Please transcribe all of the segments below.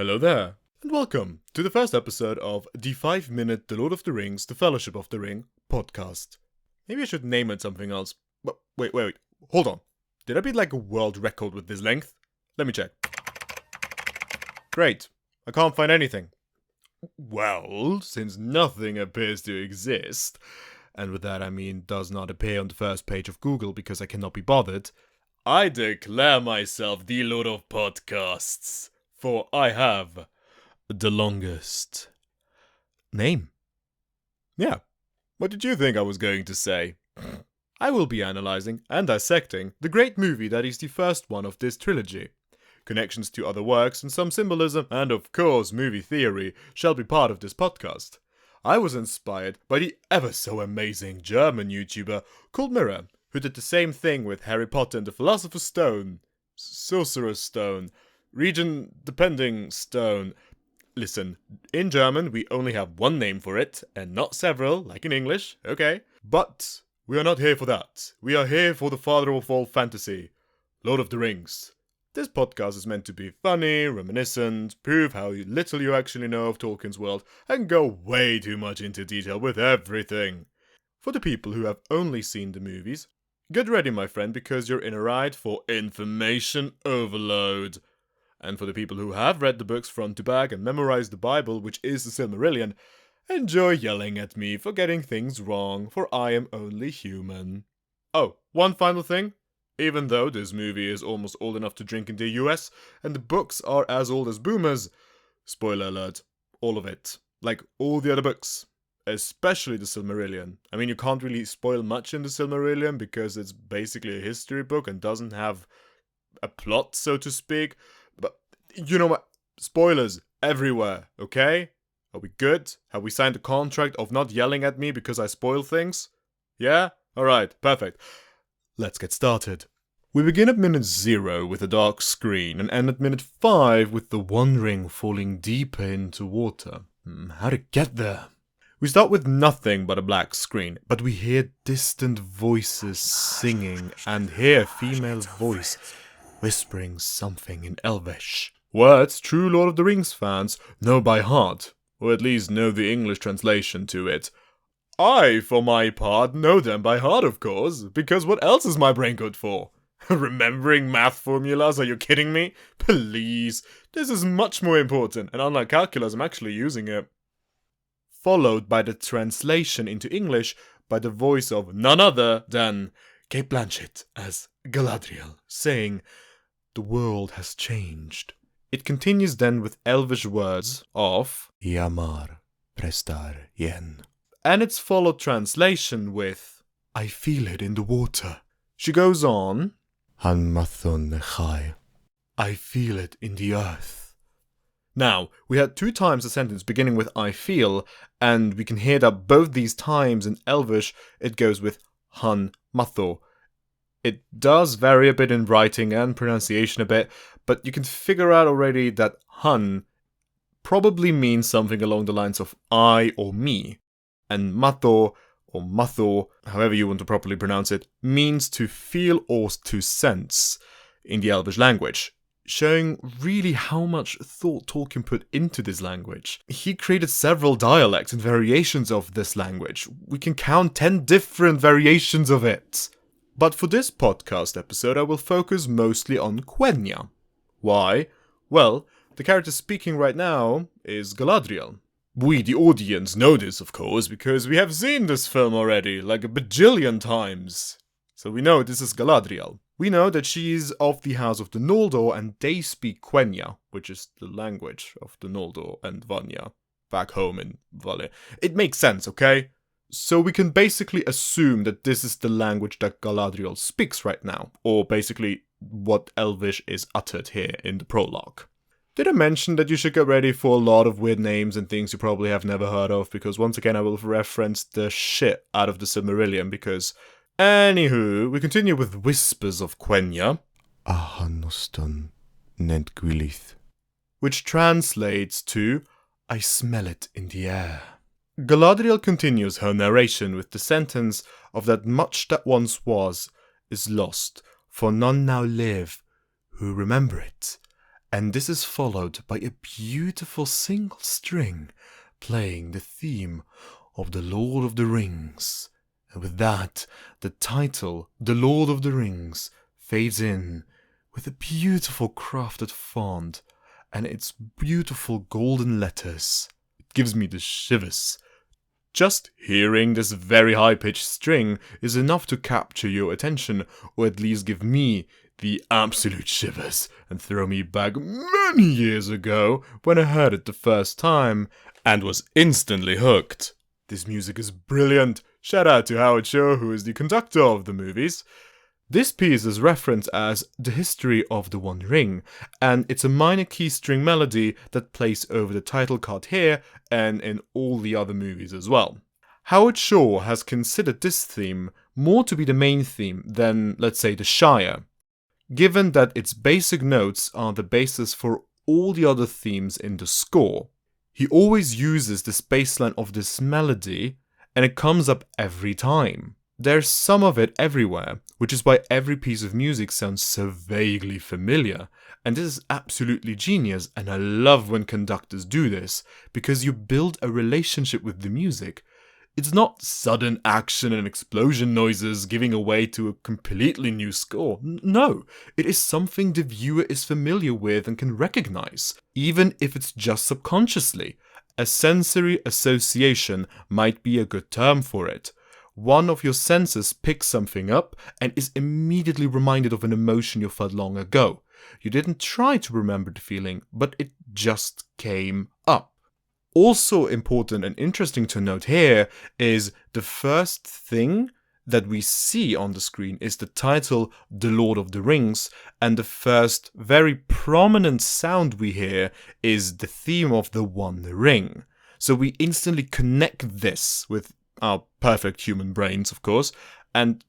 Hello there, and welcome to the first episode of the 5-minute The Lord of the Rings, The Fellowship of the Ring podcast. Maybe I should name it something else. But wait, hold on. Did I beat like a world record with this length? Let me check. Great, I can't find anything. Well, since nothing appears to exist, and with that I mean does not appear on the first page of Google because I cannot be bothered, I declare myself the Lord of Podcasts, for I have the longest name. Yeah, what did you think I was going to say? I will be analysing and dissecting the great movie that is the first one of this trilogy. Connections to other works and some symbolism, and of course movie theory, shall be part of this podcast. I was inspired by the ever so amazing German YouTuber called Mirror, who did the same thing with Harry Potter and the Philosopher's Stone, Sorcerer's Stone, region-depending stone. Listen, in German we only have one name for it, and not several, like in English, okay? But we are not here for that. We are here for the father of all fantasy, Lord of the Rings. This podcast is meant to be funny, reminiscent, prove how little you actually know of Tolkien's world, and go way too much into detail with everything. For the people who have only seen the movies, get ready my friend, because you're in a ride for information overload. And for the people who have read the books front to back and memorized the Bible, which is the Silmarillion, enjoy yelling at me for getting things wrong, for I am only human. Oh, one final thing. Even though this movie is almost old enough to drink in the US, and the books are as old as boomers, spoiler alert, all of it. Like all the other books. Especially the Silmarillion. I mean, you can't really spoil much in the Silmarillion because it's basically a history book and doesn't have a plot, so to speak. But, you know what? Spoilers everywhere, okay? Are we good? Have we signed a contract of not yelling at me because I spoil things? Yeah? Alright, perfect. Let's get started. We begin at minute 0 with a dark screen and end at minute 5 with the One Ring falling deeper into water. How to get there? We start with nothing but a black screen, but we hear distant voices singing and hear a female voice whispering something in Elvish. Words true Lord of the Rings fans know by heart, or at least know the English translation to it. I, for my part, know them by heart, of course, because what else is my brain good for? Remembering math formulas, are you kidding me? Please, this is much more important, and unlike calculus, I'm actually using it. Followed by the translation into English by the voice of none other than Cate Blanchett as Galadriel, saying, "The world has changed." It continues then with Elvish words of Yamar prestar yen. And its followed translation with "I feel it in the water." She goes on, Han mathon nechai. I feel it in the earth. Now, we had 2 times a sentence beginning with I feel, and we can hear that both these times in Elvish it goes with Han matho. It does vary a bit in writing and pronunciation a bit, but you can figure out already that Han probably means something along the lines of I or me, and matho or matho, however you want to properly pronounce it, means to feel or to sense in the Elvish language, showing really how much thought Tolkien put into this language. He created several dialects and variations of this language. We can count 10 different variations of it. But for this podcast episode, I will focus mostly on Quenya. Why? Well, the character speaking right now is Galadriel. We, the audience, know this, of course, because we have seen this film already, like a bajillion times. So we know this is Galadriel. We know that she is of the House of the Noldor, and they speak Quenya, which is the language of the Noldor and Vanya, back home in Valle. It makes sense, okay? So we can basically assume that this is the language that Galadriel speaks right now, or basically what Elvish is uttered here in the prologue. Did I mention that you should get ready for a lot of weird names and things you probably have never heard of, because once again I will reference the shit out of the Silmarillion, because... Anywho, we continue with Whispers of Quenya, Ahanoston Nedgwilith, which translates to I smell it in the air. Galadriel continues her narration with the sentence of that much that once was is lost, for none now live who remember it, And this is followed by a beautiful single string playing the theme of The Lord of the Rings. And with that, the title, The Lord of the Rings, fades in with a beautiful crafted font and its beautiful golden letters. It gives me the shivers. Just hearing this very high-pitched string is enough to capture your attention, or at least give me the absolute shivers and throw me back many years ago when I heard it the first time and was instantly hooked. This music is brilliant. Shout out to Howard Shore, who is the conductor of the movies. This piece is referenced as The History of the One Ring, and it's a minor key string melody that plays over the title card here and in all the other movies as well. Howard Shore has considered this theme more to be the main theme than, let's say, the Shire, given that its basic notes are the basis for all the other themes in the score. He always uses this bassline of this melody, and it comes up every time. There's some of it everywhere, which is why every piece of music sounds so vaguely familiar. And this is absolutely genius, and I love when conductors do this, because you build a relationship with the music. It's not sudden action and explosion noises giving away to a completely new score. No, it is something the viewer is familiar with and can recognize, even if it's just subconsciously. A sensory association might be a good term for it. One of your senses picks something up and is immediately reminded of an emotion you felt long ago. You didn't try to remember the feeling, but it just came up. Also important and interesting to note here is the first thing that we see on the screen is the title The Lord of the Rings, and the first very prominent sound we hear is the theme of the One Ring. So we instantly connect this with our perfect human brains, of course, and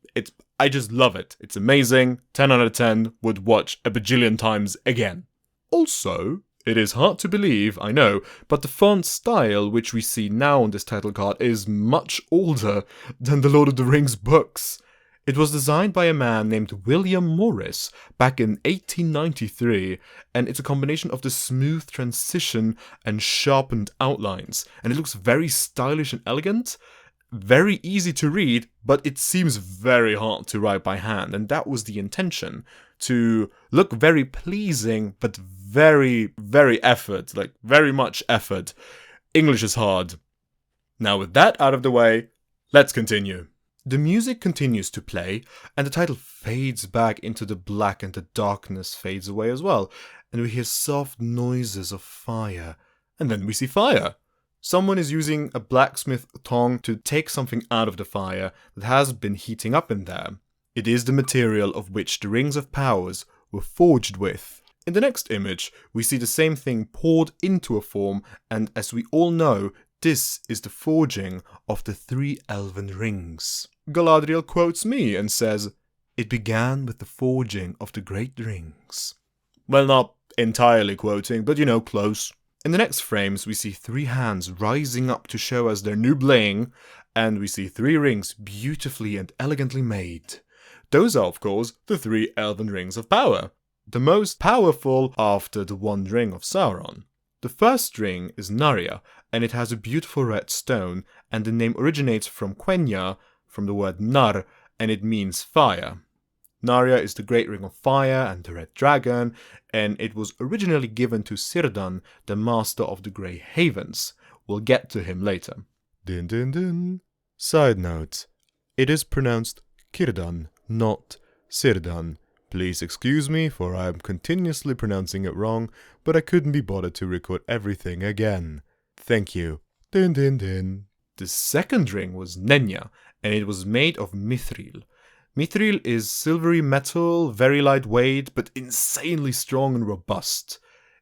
I just love it. It's amazing. 10 out of 10, would watch a bajillion times again. Also, it is hard to believe, I know, but the font style which we see now on this title card is much older than the Lord of the Rings books. It was designed by a man named William Morris back in 1893, and it's a combination of the smooth transition and sharpened outlines, and it looks very stylish and elegant. Very easy to read, but it seems very hard to write by hand, and that was the intention, to look very pleasing, but very, very effort, like very much effort. English is hard. Now with that out of the way, let's continue. The music continues to play, and the title fades back into the black and the darkness fades away as well, and we hear soft noises of fire, and then we see fire. Someone is using a blacksmith tong to take something out of the fire that has been heating up in there. It is the material of which the Rings of Powers were forged with. In the next image, we see the same thing poured into a form, and as we all know, this is the forging of the 3 Elven rings. Galadriel quotes me and says, "It began with the forging of the great rings." Well, not entirely quoting, but close. In the next frames, we see 3 hands rising up to show us their new bling, and we see 3 rings beautifully and elegantly made. Those are, of course, the 3 Elven Rings of Power, the most powerful after the One Ring of Sauron. The first ring is Narya, and it has a beautiful red stone, and the name originates from Quenya, from the word nar, and it means fire. Narya is the Great Ring of Fire and the Red Dragon, and it was originally given to Cerdon, the Master of the Grey Havens. We'll get to him later. Din din din. Side note. It is pronounced Círdan, not Cerdon. Please excuse me, for I am continuously pronouncing it wrong, but I couldn't be bothered to record everything again. Thank you. Din din din. The second ring was Nenya, and it was made of mithril. Mithril is silvery metal, very lightweight, but insanely strong and robust.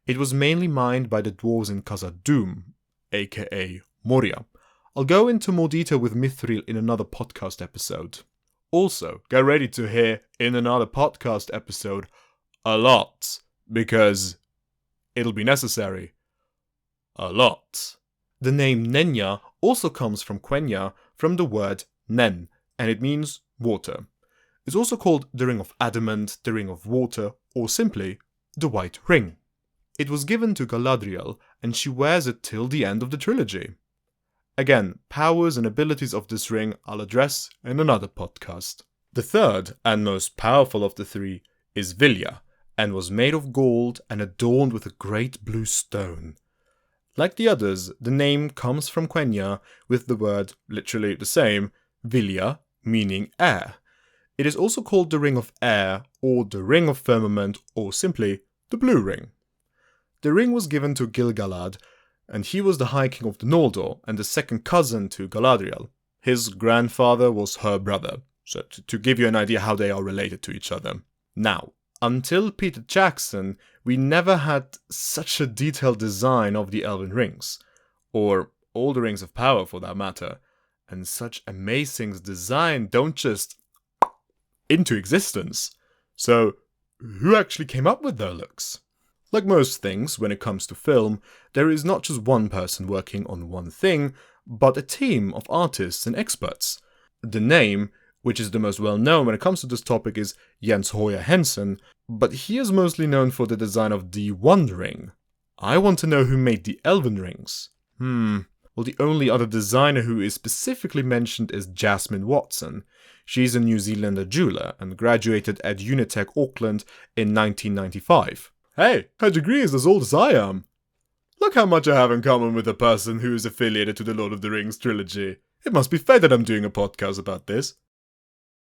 It was mainly mined by the dwarves in Khazad-dûm, aka Moria. I'll go into more detail with mithril in another podcast episode. Also, get ready to hear in another podcast episode a lot, because it'll be necessary. A lot. The name Nenya also comes from Quenya, from the word nen, and it means water. It's also called the Ring of Adamant, the Ring of Water, or simply the White Ring. It was given to Galadriel, and she wears it till the end of the trilogy. Again, powers and abilities of this ring I'll address in another podcast. The third and most powerful of the three is Vilja, and was made of gold and adorned with a great blue stone. Like the others, the name comes from Quenya, with the word literally the same, Vilja, meaning air. It is also called the Ring of Air, or the Ring of Firmament, or simply the Blue Ring. The ring was given to Gil-galad, and he was the High King of the Noldor and the second cousin to Galadriel. His grandfather was her brother, so to give you an idea how they are related to each other. Now, until Peter Jackson, we never had such a detailed design of the Elven rings, or all the rings of power for that matter, and such amazing design don't just into existence. So, who actually came up with their looks? Like most things, when it comes to film, there is not just one person working on one thing, but a team of artists and experts. The name, which is the most well-known when it comes to this topic, is Jens Høyer Hansen, but he is mostly known for the design of the One Ring. I want to know who made the Elven rings. Well, the only other designer who is specifically mentioned is Jasmine Watson. She's a New Zealander jeweler and graduated at Unitec Auckland in 1995. Hey, her degree is as old as I am. Look how much I have in common with a person who is affiliated to the Lord of the Rings trilogy. It must be fair that I'm doing a podcast about this.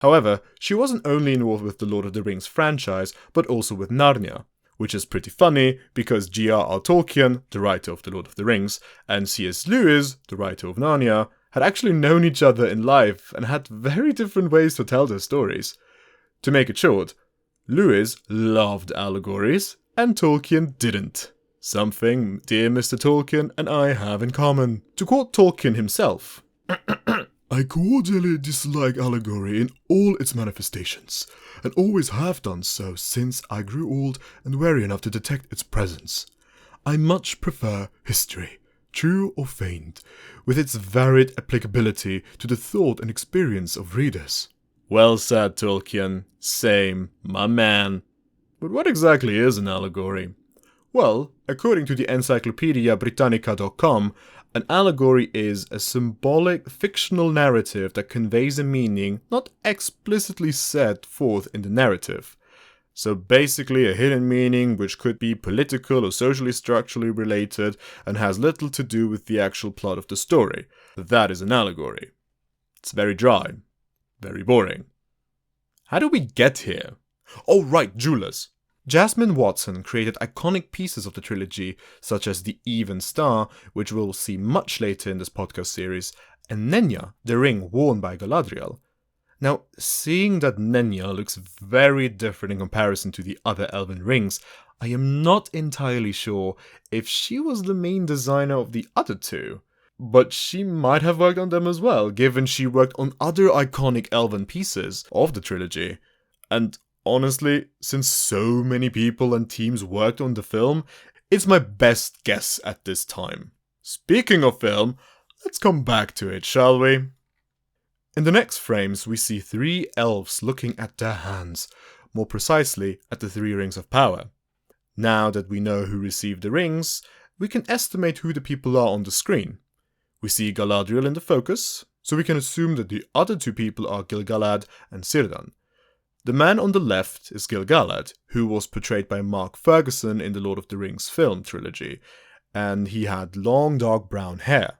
However, she wasn't only involved with the Lord of the Rings franchise, but also with Narnia, which is pretty funny because J.R.R. Tolkien, the writer of the Lord of the Rings, and C.S. Lewis, the writer of Narnia, had actually known each other in life and had very different ways to tell their stories. To make it short, Lewis loved allegories, and Tolkien didn't. Something dear Mr. Tolkien and I have in common. To quote Tolkien himself, I cordially dislike allegory in all its manifestations, and always have done so since I grew old and wary enough to detect its presence. I much prefer history, true or feigned, with its varied applicability to the thought and experience of readers. Well said, Tolkien. Same, my man. But what exactly is an allegory? Well, according to the Encyclopedia Britannica.com, an allegory is a symbolic, fictional narrative that conveys a meaning not explicitly set forth in the narrative. So basically a hidden meaning which could be political or socially structurally related and has little to do with the actual plot of the story. That is an allegory. It's very dry. Very boring. How do we get here? Oh right, jewelers. Jasmine Watson created iconic pieces of the trilogy, such as the Even Star, which we'll see much later in this podcast series, and Nenya, the ring worn by Galadriel. Now, seeing that Nenya looks very different in comparison to the other Elven rings, I am not entirely sure if she was the main designer of the other two. But she might have worked on them as well, given she worked on other iconic Elven pieces of the trilogy. And honestly, since so many people and teams worked on the film, it's my best guess at this time. Speaking of film, let's come back to it, shall we? In the next frames, we see three elves looking at their hands, more precisely at the three rings of power. Now that we know who received the rings, we can estimate who the people are on the screen. We see Galadriel in the focus, so we can assume that the other two people are Gil-galad and Cerdon. The man on the left is Gil-galad, who was portrayed by Mark Ferguson in the Lord of the Rings film trilogy, and he had long dark brown hair.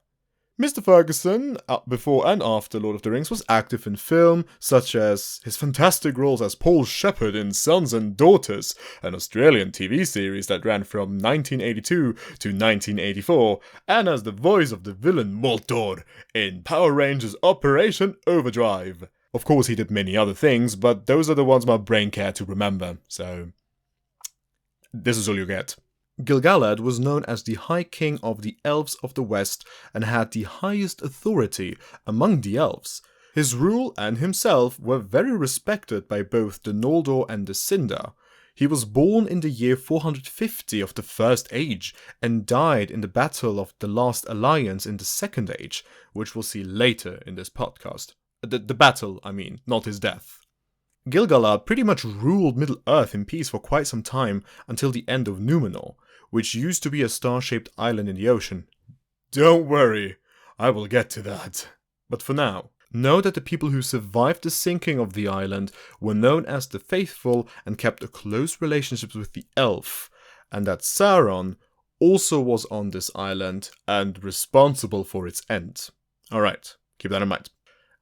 Mr. Ferguson, before and after Lord of the Rings, was active in film, such as his fantastic roles as Paul Shepherd in Sons and Daughters, an Australian TV series that ran from 1982 to 1984, and as the voice of the villain Moltor in Power Rangers Operation Overdrive. Of course, he did many other things, but those are the ones my brain cared to remember, so this is all you get. Gil-galad was known as the High King of the Elves of the West and had the highest authority among the elves. His rule and himself were very respected by both the Noldor and the Sindar. He was born in the year 450 of the First Age and died in the Battle of the Last Alliance in the Second Age, which we'll see later in this podcast. The battle, I mean, not his death. Gil-galad pretty much ruled Middle-earth in peace for quite some time until the end of Númenor, which used to be a star-shaped island in the ocean. Don't worry, I will get to that. But for now, know that the people who survived the sinking of the island were known as the Faithful and kept a close relationship with the Elf, and that Sauron also was on this island and responsible for its end. Alright, keep that in mind.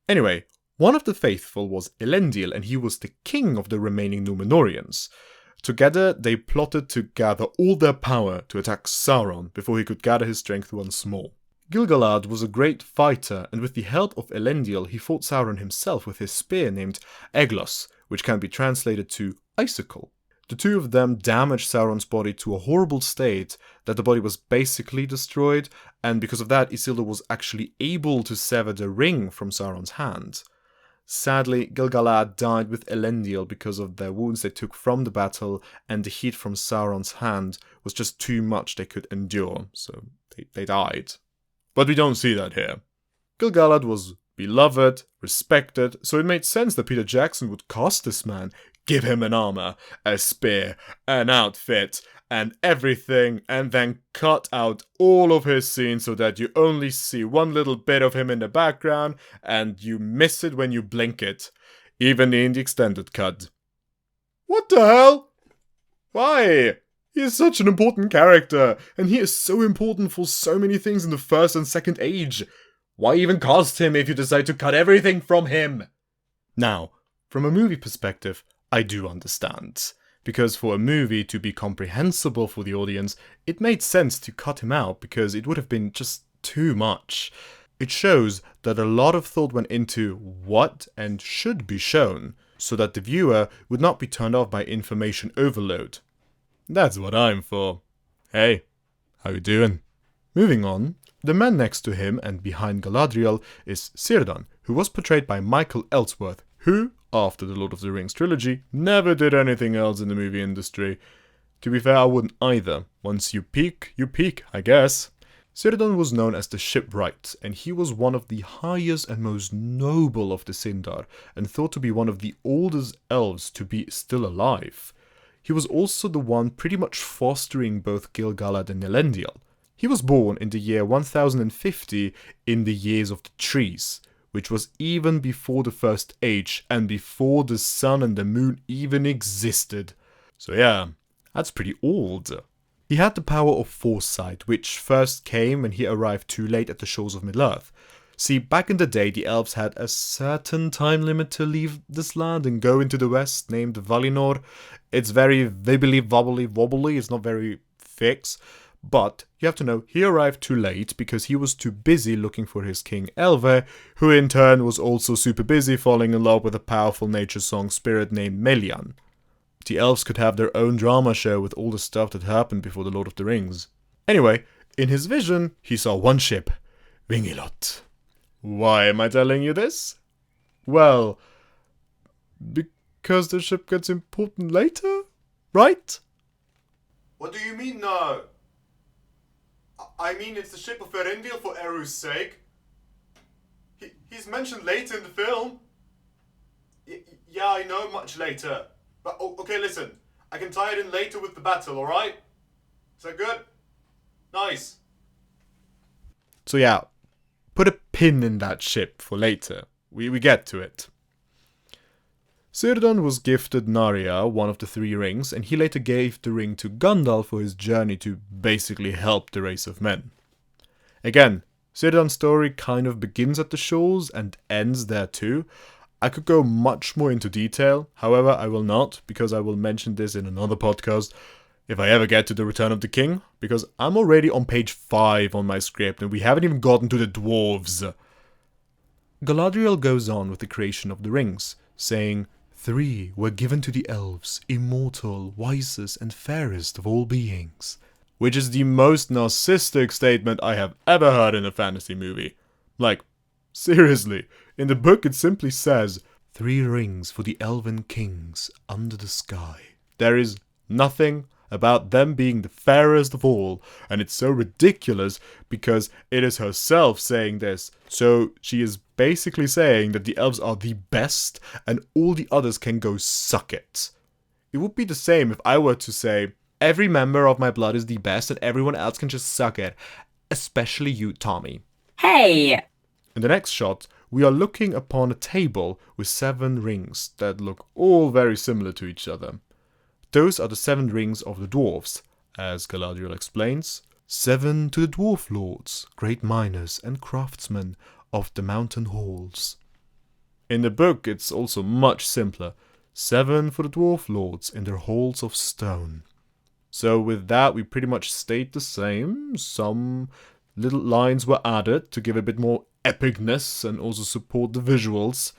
Anyway, one of the Faithful was Elendil, and he was the king of the remaining Númenóreans. Together, they plotted to gather all their power to attack Sauron before he could gather his strength once more. Gil-galad was a great fighter, and with the help of Elendil, he fought Sauron himself with his spear named Eglos, which can be translated to icicle. The two of them damaged Sauron's body to a horrible state that the body was basically destroyed, and because of that, Isildur was actually able to sever the ring from Sauron's hand. Sadly, Gil-galad died with Elendil because of their wounds they took from the battle, and the heat from Sauron's hand was just too much they could endure, so they died. But we don't see that here. Gil-galad was beloved, respected, so it made sense that Peter Jackson would cast this man, give him an armor, a spear, an outfit, and everything, and then cut out all of his scenes so that you only see one little bit of him in the background, and you miss it when you blink it, even in the extended cut. What the hell? Why? He is such an important character, and he is so important for so many things in the First and Second Age. Why even cast him if you decide to cut everything from him? Now, from a movie perspective, I do understand. Because for a movie to be comprehensible for the audience, it made sense to cut him out because it would have been just too much. It shows that a lot of thought went into what and should be shown, so that the viewer would not be turned off by information overload. That's what I'm for. Hey, how you doing? Moving on, the man next to him and behind Galadriel is Cerdon, who was portrayed by Michael Ellsworth, who, after the Lord of the Rings trilogy, never did anything else in the movie industry. To be fair, I wouldn't either. Once you peak, I guess. Cerdon was known as the Shipwright, and he was one of the highest and most noble of the Sindar, and thought to be one of the oldest elves to be still alive. He was also the one pretty much fostering both Gil-galad and Elendil. He was born in the year 1050 in the Years of the Trees, which was even before the First Age and before the sun and the moon even existed. So yeah, that's pretty old. He had the power of foresight, which first came when he arrived too late at the shores of Middle-earth. See, back in the day, the elves had a certain time limit to leave this land and go into the west, named Valinor. It's very wibbly-wobbly, it's not very fixed. But you have to know, he arrived too late because he was too busy looking for his king Elve, who in turn was also super busy falling in love with a powerful nature song spirit named Melian. The elves could have their own drama show with all the stuff that happened before the Lord of the Rings. Anyway, in his vision, he saw one ship, Vingilot. Why am I telling you this? Well, because the ship gets important later, right? What do you mean, no? I mean, it's the ship of Elendil for Eru's sake. He's mentioned later in the film. Yeah, I know, much later. But, okay, listen. I can tie it in later with the battle, alright? Is that good? Nice. So yeah, put a pin in that ship for later. We get to it. Cerdon was gifted Narya, one of the three rings, and he later gave the ring to Gandalf for his journey to basically help the race of men. Again, Cerdon's story kind of begins at the shores and ends there too. I could go much more into detail, however I will not, because I will mention this in another podcast if I ever get to the Return of the King, because I'm already on page 5 on my script and we haven't even gotten to the dwarves. Galadriel goes on with the creation of the rings, saying, 3 were given to the elves, immortal, wisest and fairest of all beings. Which is the most narcissistic statement I have ever heard in a fantasy movie. Like, seriously, in the book it simply says, 3 rings for the elven kings under the sky. There is nothing about them being the fairest of all, and it's so ridiculous because it is herself saying this, so she is basically saying that the elves are the best and all the others can go suck it. It would be the same if I were to say, Every member of my blood is the best and everyone else can just suck it. Especially you, Tommy. Hey! In the next shot, we are looking upon a table with 7 rings that look all very similar to each other. Those are the 7 rings of the dwarves, as Galadriel explains. 7 to the dwarf lords, great miners and craftsmen of the mountain halls. In the book, it's also much simpler. 7 for the dwarf lords in their halls of stone. So with that, we pretty much stayed the same. Some little lines were added to give a bit more epicness and also support the visuals.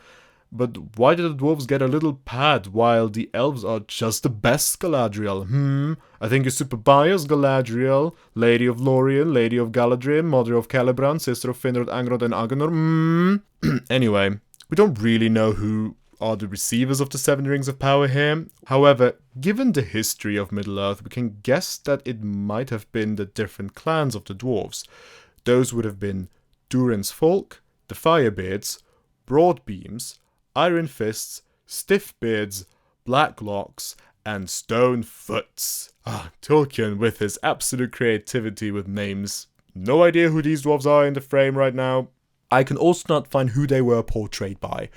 But why did the dwarves get a little pad while the elves are just the best, Galadriel? I think you're super biased, Galadriel. Lady of Lorien, Lady of Galadriel, Mother of Celebrant, Sister of Finrod, Angrod, and Agenor. Anyway, we don't really know who are the receivers of the 7 Rings of Power here. However, given the history of Middle-earth, we can guess that it might have been the different clans of the dwarves. Those would have been Durin's Folk, the Firebeards, Broadbeams, Iron Fists, Stiffbeards, Blacklocks, and Stonefoots. Tolkien with his absolute creativity with names. No idea who these dwarves are in the frame right now. I can also not find who they were portrayed by.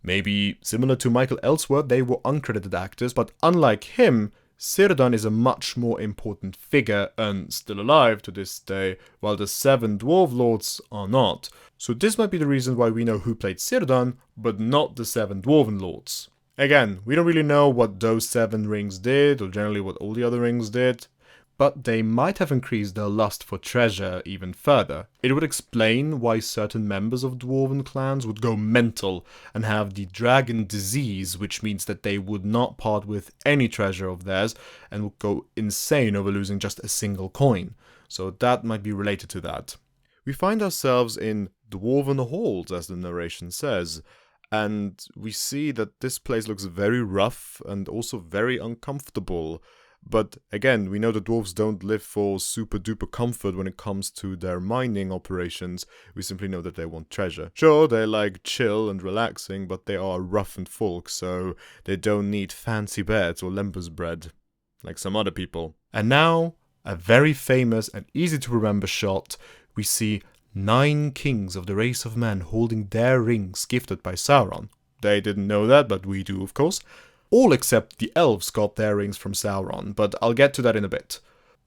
Maybe similar to Michael Ellsworth, they were uncredited actors, but unlike him, Cerdon is a much more important figure and still alive to this day, while the 7 dwarf lords are not. So this might be the reason why we know who played Cerdon, but not the 7 dwarven lords. Again, we don't really know what those 7 rings did, or generally what all the other rings did, but they might have increased their lust for treasure even further. It would explain why certain members of dwarven clans would go mental and have the dragon disease, which means that they would not part with any treasure of theirs and would go insane over losing just a single coin. So that might be related to that. We find ourselves in Dwarven Halls, as the narration says, and we see that this place looks very rough and also very uncomfortable. But again, we know the dwarves don't live for super duper comfort when it comes to their mining operations. We simply know that they want treasure. Sure, they like chill and relaxing, but they are roughened folk, so they don't need fancy beds or lembas bread, like some other people. And now, a very famous and easy to remember shot. We see 9 kings of the race of men holding their rings gifted by Sauron. They didn't know that, but we do, of course. All except the elves got their rings from Sauron, but I'll get to that in a bit.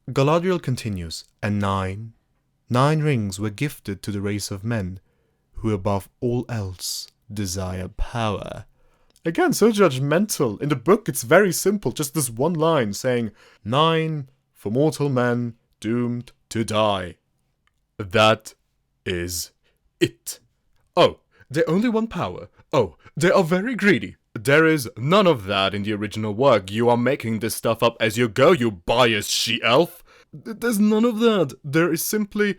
Galadriel continues, and 9 rings were gifted to the race of men, who above all else desire power. Again, so judgmental. In the book, it's very simple, just this one line saying, 9 for mortal men doomed to die. That is it. Oh, they only want power. Oh, they are very greedy. There is none of that in the original work. You are making this stuff up as you go, you biased she-elf. There's none of that. There is simply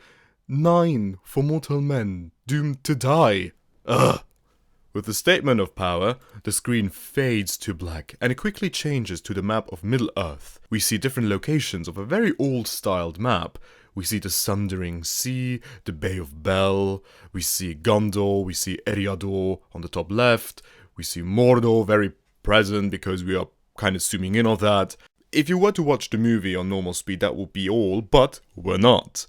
9 for mortal men doomed to die. Ugh. With the statement of power, the screen fades to black and it quickly changes to the map of Middle-earth. We see different locations of a very old-styled map. We see the Sundering Sea, the Bay of Bel, we see Gondor, we see Eriador on the top left, we see Mordor very present because we are kind of zooming in on that. If you were to watch the movie on normal speed, that would be all, but we're not.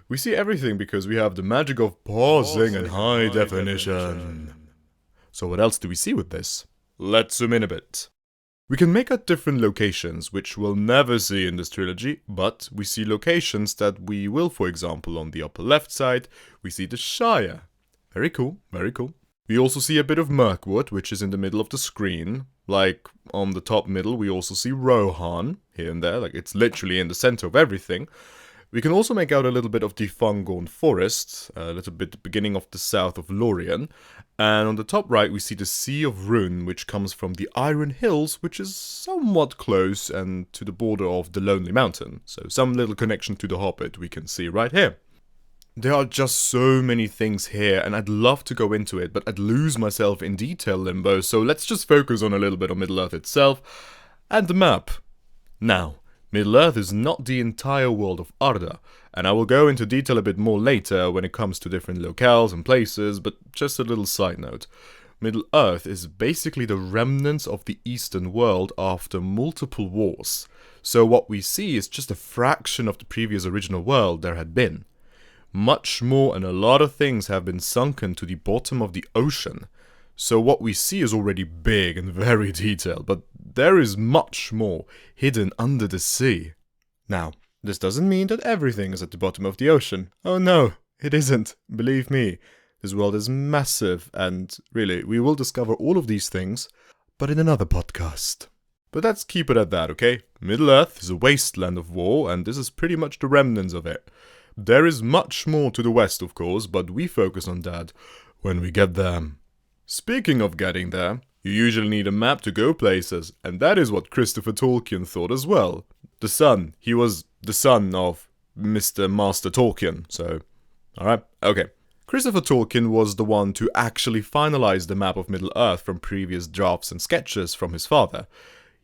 We see everything because we have the magic of pausing and high definition. So what else do we see with this? Let's zoom in a bit. We can make out different locations, which we'll never see in this trilogy, but we see locations that we will, for example, on the upper left side, we see the Shire. Very cool, very cool. We also see a bit of Mirkwood, which is in the middle of the screen. Like, on the top middle, we also see Rohan, here and there, like it's literally in the center of everything. We can also make out a little bit of the Fangorn Forest, a little bit the beginning of the south of Lorien. And on the top right, we see the Sea of Rhûn, which comes from the Iron Hills, which is somewhat close and to the border of the Lonely Mountain. So some little connection to the Hobbit we can see right here. There are just so many things here, and I'd love to go into it, but I'd lose myself in detail limbo, so let's just focus on a little bit on Middle-earth itself, and the map. Now, Middle-earth is not the entire world of Arda, and I will go into detail a bit more later when it comes to different locales and places, but just a little side note. Middle-earth is basically the remnants of the Eastern world after multiple wars. So what we see is just a fraction of the previous original world there had been. Much more and a lot of things have been sunken to the bottom of the ocean. So what we see is already big and very detailed, but there is much more hidden under the sea. Now, this doesn't mean that everything is at the bottom of the ocean. Oh no, it isn't. Believe me, this world is massive, and really, we will discover all of these things, but in another podcast. But let's keep it at that, okay? Middle-earth is a wasteland of war, and this is pretty much the remnants of it. There is much more to the west, of course, but we focus on that when we get there. Speaking of getting there, you usually need a map to go places, and that is what Christopher Tolkien thought as well. The son, he was the son of Mr. Master Tolkien, so... Alright, okay. Christopher Tolkien was the one to actually finalize the map of Middle-earth from previous drafts and sketches from his father.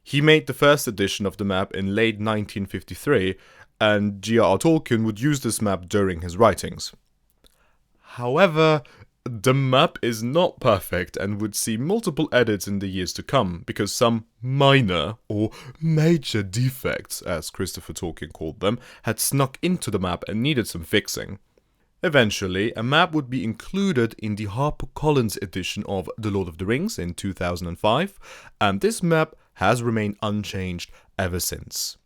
He made the first edition of the map in late 1953, and J.R.R. Tolkien would use this map during his writings. However, the map is not perfect and would see multiple edits in the years to come, because some minor or major defects, as Christopher Tolkien called them, had snuck into the map and needed some fixing. Eventually, a map would be included in the HarperCollins edition of The Lord of the Rings in 2005, and this map has remained unchanged ever since.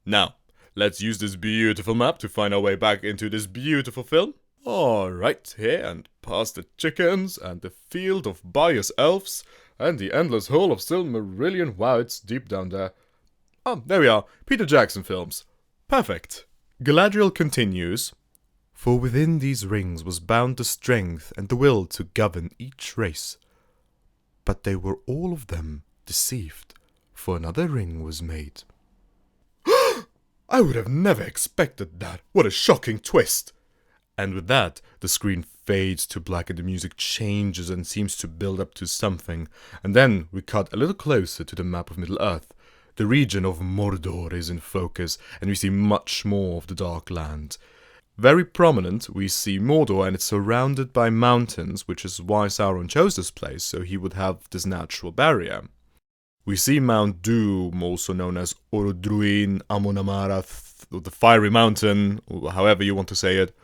Now, let's use this beautiful map to find our way back into this beautiful film. Alright, here and past the chickens and the field of bias elves and the endless hole of Silmarillion. Wow, it's deep down there. Oh, there we are. Peter Jackson films. Perfect. Galadriel continues, "For within these rings was bound the strength and the will to govern each race. But they were all of them deceived, for another ring was made." I would have never expected that. What a shocking twist. And with that, the screen fades to black and the music changes and seems to build up to something. And then we cut a little closer to the map of Middle-earth. The region of Mordor is in focus, and we see much more of the Dark Land. Very prominent, we see Mordor, and it's surrounded by mountains, which is why Sauron chose this place, so he would have this natural barrier. We see Mount Doom, also known as Orodruin Amon Amarth, or the Fiery Mountain, or however you want to say it.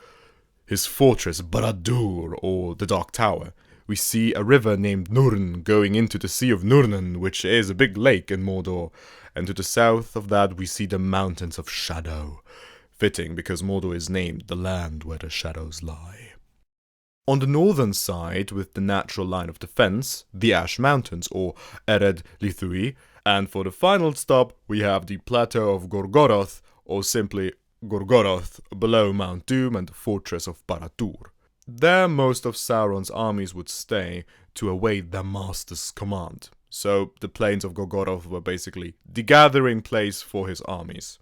His fortress, Barad-dûr, or the Dark Tower. We see a river named Nurn going into the Sea of Nurnen, which is a big lake in Mordor. And to the south of that we see the Mountains of Shadow. Fitting, because Mordor is named the land where the shadows lie. On the northern side, with the natural line of defense, the Ash Mountains, or Ered Lithui. And for the final stop, we have the Plateau of Gorgorath, or simply Gorgorath, below Mount Doom and the fortress of Barad-dûr. There most of Sauron's armies would stay to await their master's command. So the plains of Gorgorath were basically the gathering place for his armies.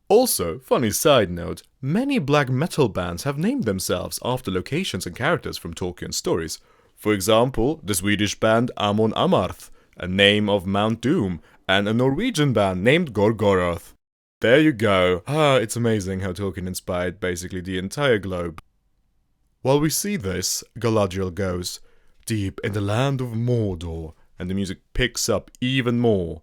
Also, funny side note, many black metal bands have named themselves after locations and characters from Tolkien's stories. For example, the Swedish band Amon Amarth, a name of Mount Doom, and a Norwegian band named Gorgorath. There you go. It's amazing how Tolkien inspired basically the entire globe. While we see this, Galadriel goes, "Deep in the land of Mordor," and the music picks up even more.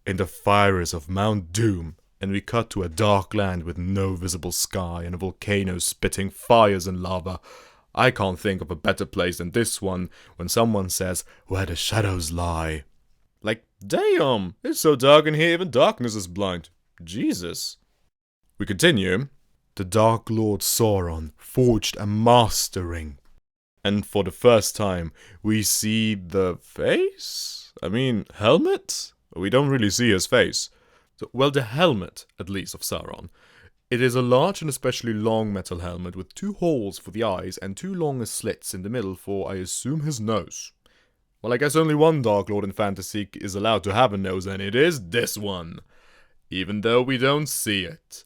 "In the fires of Mount Doom," and we cut to a dark land with no visible sky and a volcano spitting fires and lava. I can't think of a better place than this one when someone says, "Where the shadows lie." Like, damn, it's so dark in here even darkness is blind. Jesus. We continue. The Dark Lord Sauron forged a Master Ring. And for the first time, we see the face? Helmet? We don't really see his face. Well, the helmet, at least, of Sauron. It is a large and especially long metal helmet with 2 holes for the eyes and 2 longer slits in the middle for, I assume, his nose. Well, I guess only one Dark Lord in fantasy is allowed to have a nose, and it is this one. Even though we don't see it.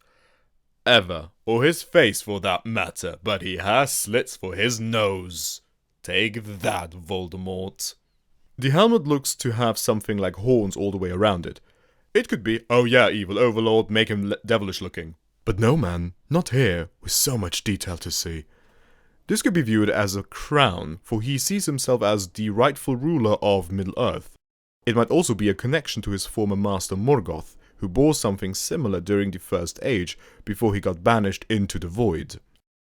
Ever. Or his face for that matter, but he has slits for his nose. Take that, Voldemort. The helmet looks to have something like horns all the way around it. It could be, oh yeah, evil overlord, make him devilish looking. But no man, not here, with so much detail to see. This could be viewed as a crown, for he sees himself as the rightful ruler of Middle-earth. It might also be a connection to his former master Morgoth, who bore something similar during the First Age, before he got banished into the Void.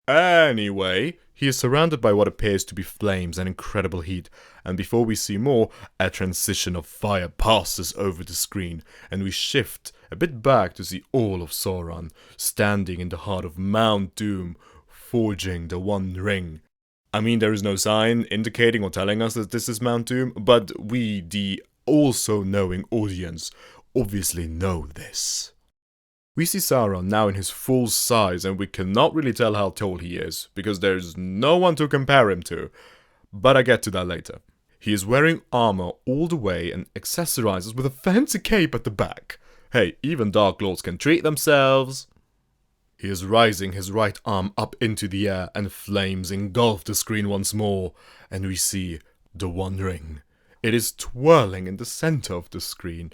Anyway, he is surrounded by what appears to be flames and incredible heat, and before we see more, a transition of fire passes over the screen, and we shift a bit back to see all of Sauron, standing in the heart of Mount Doom, forging the One Ring. I mean, there is no sign indicating or telling us that this is Mount Doom, but we, the also-knowing audience, obviously know this. We see Sauron now in his full size, and we cannot really tell how tall he is, because there's no one to compare him to, but I get to that later. He is wearing armor all the way and accessorizes with a fancy cape at the back. Hey, even Dark Lords can treat themselves. He is rising his right arm up into the air, and flames engulf the screen once more, and we see the One Ring. It is twirling in the center of the screen.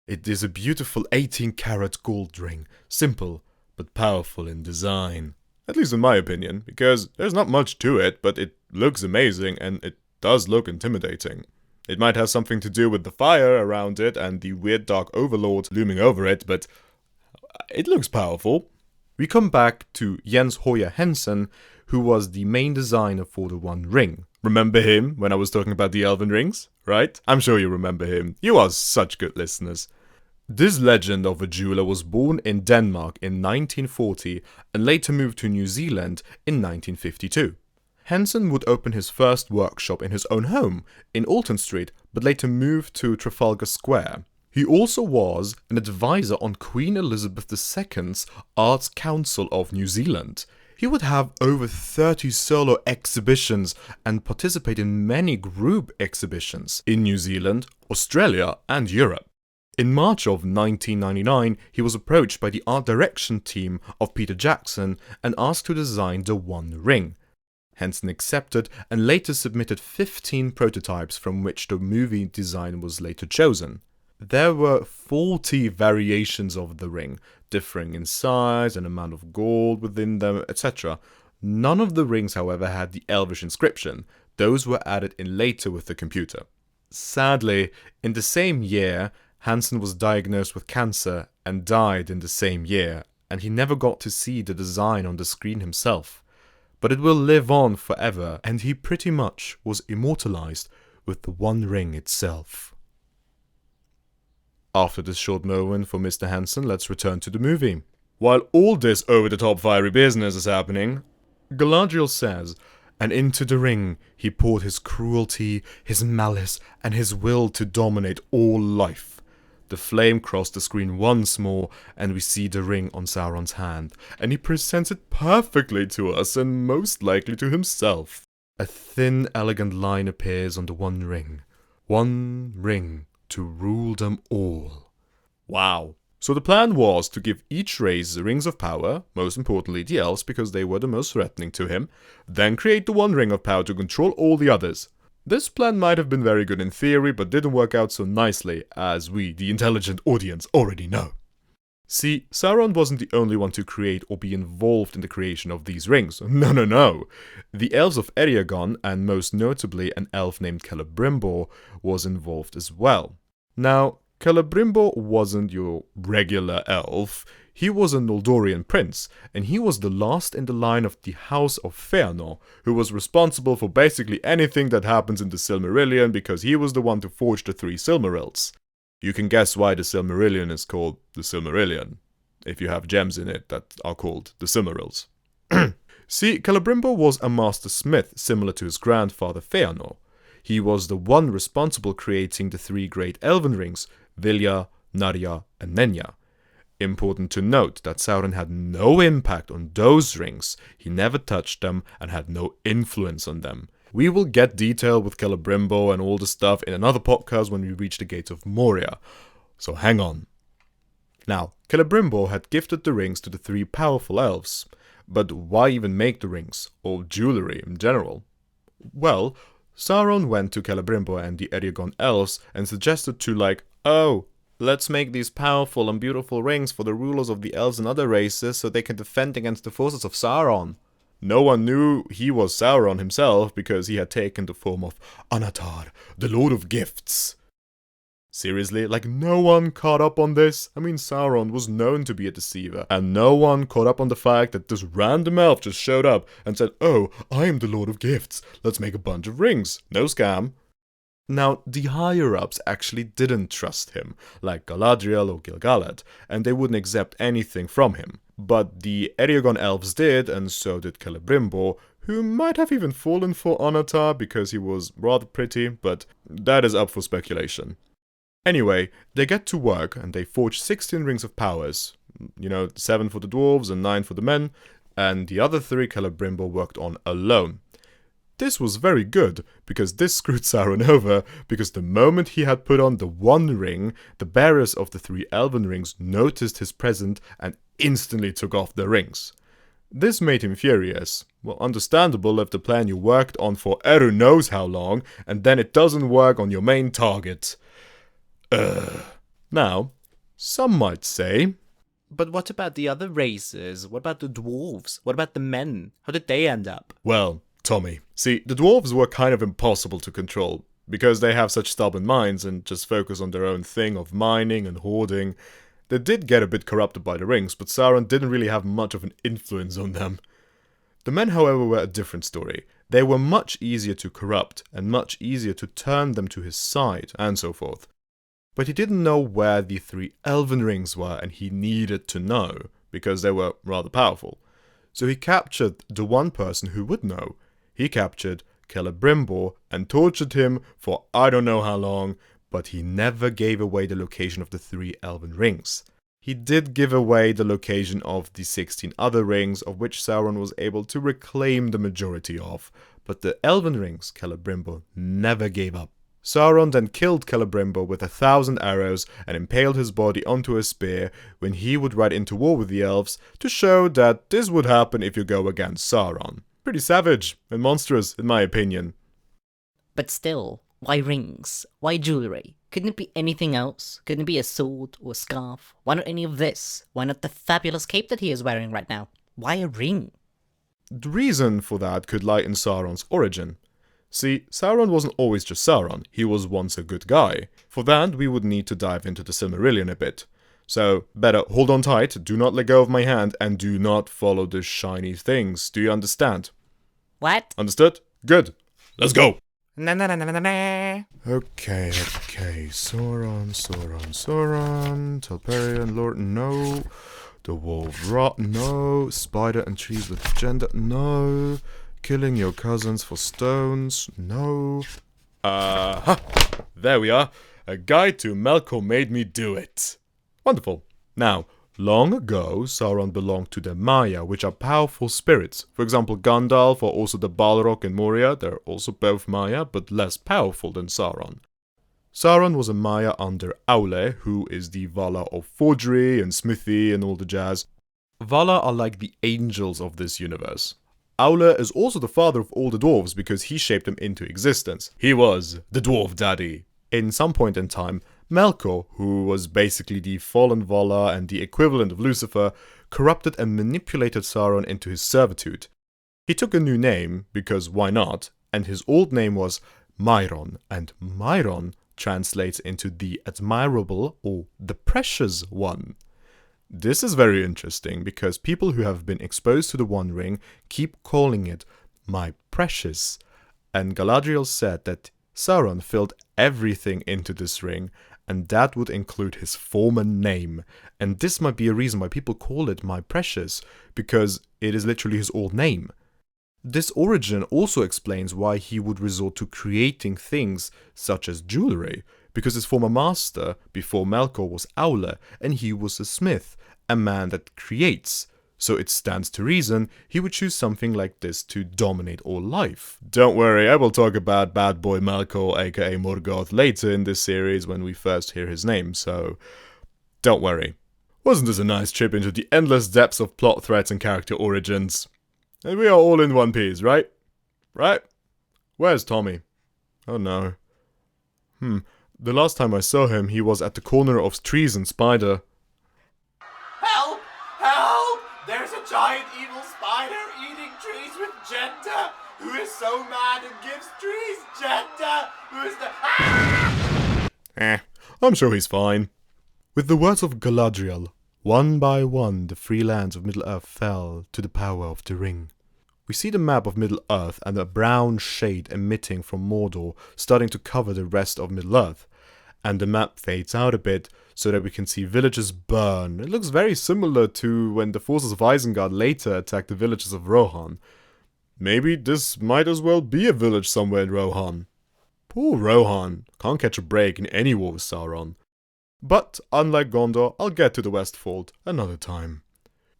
It is a beautiful 18-karat gold ring, simple but powerful in design. At least in my opinion, because there's not much to it, but it looks amazing and it does look intimidating. It might have something to do with the fire around it and the weird dark overlord looming over it, but it looks powerful. We come back to Jens Hoyer Hansen, who was the main designer for the One Ring. Remember him when I was talking about the Elven rings, right? I'm sure you remember him. You are such good listeners. This legend of a jeweler was born in Denmark in 1940 and later moved to New Zealand in 1952. Hansen would open his first workshop in his own home in Alton Street, but later moved to Trafalgar Square. He also was an advisor on Queen Elizabeth II's Arts Council of New Zealand. He would have over 30 solo exhibitions and participate in many group exhibitions in New Zealand, Australia and Europe. In March of 1999, he was approached by the art direction team of Peter Jackson and asked to design the One Ring. Hansen accepted and later submitted 15 prototypes, from which the movie design was later chosen. There were 40 variations of the ring, differing in size and amount of gold within them, etc. None of the rings, however, had the Elvish inscription. Those were added in later with the computer. Sadly, in the same year, Hansen was diagnosed with cancer and died in the same year, and he never got to see the design on the screen himself. But it will live on forever, and he pretty much was immortalized with the One Ring itself. After this short moment for Mr. Hansen, let's return to the movie. While all this over-the-top fiery business is happening, Galadriel says, "And into the ring he poured his cruelty, his malice, and his will to dominate all life." The flame crossed the screen once more, and we see the ring on Sauron's hand, and he presents it perfectly to us, and most likely to himself. A thin, elegant line appears on the One Ring. One ring to rule them all. Wow. So the plan was to give each race rings of power, most importantly the Elves because they were the most threatening to him, then create the One Ring of power to control all the others. This plan might have been very good in theory, but didn't work out so nicely, as we, the intelligent audience, already know. See, Sauron wasn't the only one to create or be involved in the creation of these rings. No. The Elves of Eregion, and most notably an elf named Celebrimbor, was involved as well. Now, Celebrimbor wasn't your regular elf. He was a Noldorian prince, and he was the last in the line of the House of Feanor, who was responsible for basically anything that happens in the Silmarillion because he was the one to forge the 3 Silmarils. You can guess why the Silmarillion is called the Silmarillion, if you have gems in it that are called the Silmarils. See, Celebrimbor was a master smith, similar to his grandfather Feanor. He was the one responsible creating the 3 great elven rings, Vilya, Narya, and Nenya. Important to note that Sauron had no impact on those rings, he never touched them and had no influence on them. We will get detail with Celebrimbor and all the stuff in another podcast when we reach the Gates of Moria, so hang on. Now, Celebrimbor had gifted the rings to the 3 powerful elves, but why even make the rings, or jewelry in general? Well, Sauron went to Celebrimbor and the Eregion elves and suggested to let's make these powerful and beautiful rings for the rulers of the elves and other races so they can defend against the forces of Sauron. No one knew he was Sauron himself because he had taken the form of Anatar, the Lord of Gifts. Seriously, like no one caught up on this? I mean, Sauron was known to be a deceiver, and no one caught up on the fact that this random elf just showed up and said, "Oh, I am the Lord of Gifts, let's make a bunch of rings." No scam. Now, the higher-ups actually didn't trust him, like Galadriel or Gil-galad, and they wouldn't accept anything from him. But the Eregion elves did, and so did Celebrimbor, who might have even fallen for Anatar because he was rather pretty, but that is up for speculation. Anyway, they get to work and they forge 16 rings of powers. 7 for the dwarves and 9 for the men, and the other 3 Celebrimbor worked on alone. This was very good, because this screwed Sauron over, because the moment he had put on the one ring, the bearers of the 3 elven rings noticed his presence and instantly took off their rings. This made him furious. Well, understandable if the plan you worked on for Eru knows how long, and then it doesn't work on your main target. Now, some might say... But what about the other races? What about the dwarves? What about the men? How did they end up? Well, Tommy, see, the dwarves were kind of impossible to control, because they have such stubborn minds and just focus on their own thing of mining and hoarding. They did get a bit corrupted by the rings, but Sauron didn't really have much of an influence on them. The men, however, were a different story. They were much easier to corrupt, and much easier to turn them to his side, and so forth. But he didn't know where the 3 elven rings were, and he needed to know, because they were rather powerful. So he captured the one person who would know. He captured Celebrimbor and tortured him for I don't know how long, but he never gave away the location of the 3 elven rings. He did give away the location of the 16 other rings, of which Sauron was able to reclaim the majority of, but the elven rings Celebrimbor never gave up. Sauron then killed Celebrimbor with 1,000 arrows and impaled his body onto a spear when he would ride into war with the elves to show that this would happen if you go against Sauron. Pretty savage and monstrous, in my opinion. But still, why rings? Why jewelry? Couldn't it be anything else? Couldn't it be a sword or a scarf? Why not any of this? Why not the fabulous cape that he is wearing right now? Why a ring? The reason for that could lie in Sauron's origin. See, Sauron wasn't always just Sauron, he was once a good guy. For that, we would need to dive into the Silmarillion a bit. So, better hold on tight, do not let go of my hand, and do not follow the shiny things. Do you understand? What? Understood? Good. Let's go! Na-na-na-na-na-na. Okay. Sauron, Telperion, Lord, no. The Wolf Rot, no. Spider and trees with gender, no. Killing your cousins for stones, no. There we are. A guide to Melkor made me do it. Wonderful. Now, long ago, Sauron belonged to the Maya, which are powerful spirits. For example, Gandalf or also the Balrog in Moria, they're also both Maya, but less powerful than Sauron. Sauron was a Maya under Aule, who is the Valar of forgery and smithy and all the jazz. Valar are like the angels of this universe. Aule is also the father of all the dwarves because he shaped them into existence. He was the dwarf daddy. In some point in time, Melkor, who was basically the fallen Valar and the equivalent of Lucifer, corrupted and manipulated Sauron into his servitude. He took a new name, because why not, and his old name was Mairon, and Mairon translates into the admirable or the precious one. This is very interesting because people who have been exposed to the One Ring keep calling it my precious, and Galadriel said that Sauron filled everything into this ring, and that would include his former name, and this might be a reason why people call it my precious, because it is literally his old name. This origin also explains why he would resort to creating things such as jewelry, because his former master before Melkor was Aule, and he was a smith, a man that creates. So it stands to reason he would choose something like this to dominate all life. Don't worry, I will talk about bad boy Melkor aka Morgoth later in this series when we first hear his name, so don't worry. Wasn't this a nice trip into the endless depths of plot threads and character origins? And we are all in one piece, right? Right? Where's Tommy? Oh no. The last time I saw him, he was at the corner of trees and spider. Help! Help! There's a giant evil spider eating trees gender? Who is so mad and gives trees gender? Who's the... I'm sure he's fine. With the words of Galadriel, one by one the free lands of Middle-earth fell to the power of the ring. We see the map of Middle-earth and a brown shade emitting from Mordor starting to cover the rest of Middle-earth. And the map fades out a bit so that we can see villages burn. It looks very similar to when the forces of Isengard later attacked the villages of Rohan. Maybe this might as well be a village somewhere in Rohan. Poor Rohan, can't catch a break in any war with Sauron. But, unlike Gondor, I'll get to the Westfold another time.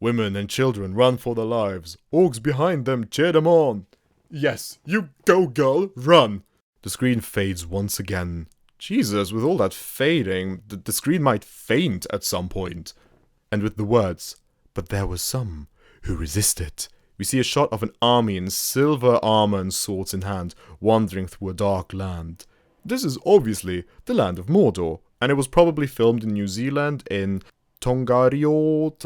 Women and children run for their lives. Orcs behind them cheer them on. Yes, you go girl, run! The screen fades once again. Jesus, with all that fading, the screen might faint at some point. And with the words, but there were some who resisted. We see a shot of an army in silver armor and swords in hand, wandering through a dark land. This is obviously the land of Mordor, and it was probably filmed in New Zealand in Tongariro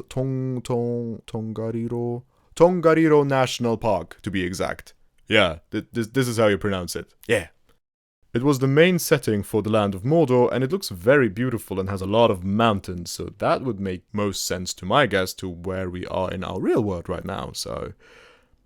National Park, to be exact. Yeah, this is how you pronounce it. Yeah. It was the main setting for the land of Mordor, and it looks very beautiful and has a lot of mountains, so that would make most sense to my guess to where we are in our real world right now, so...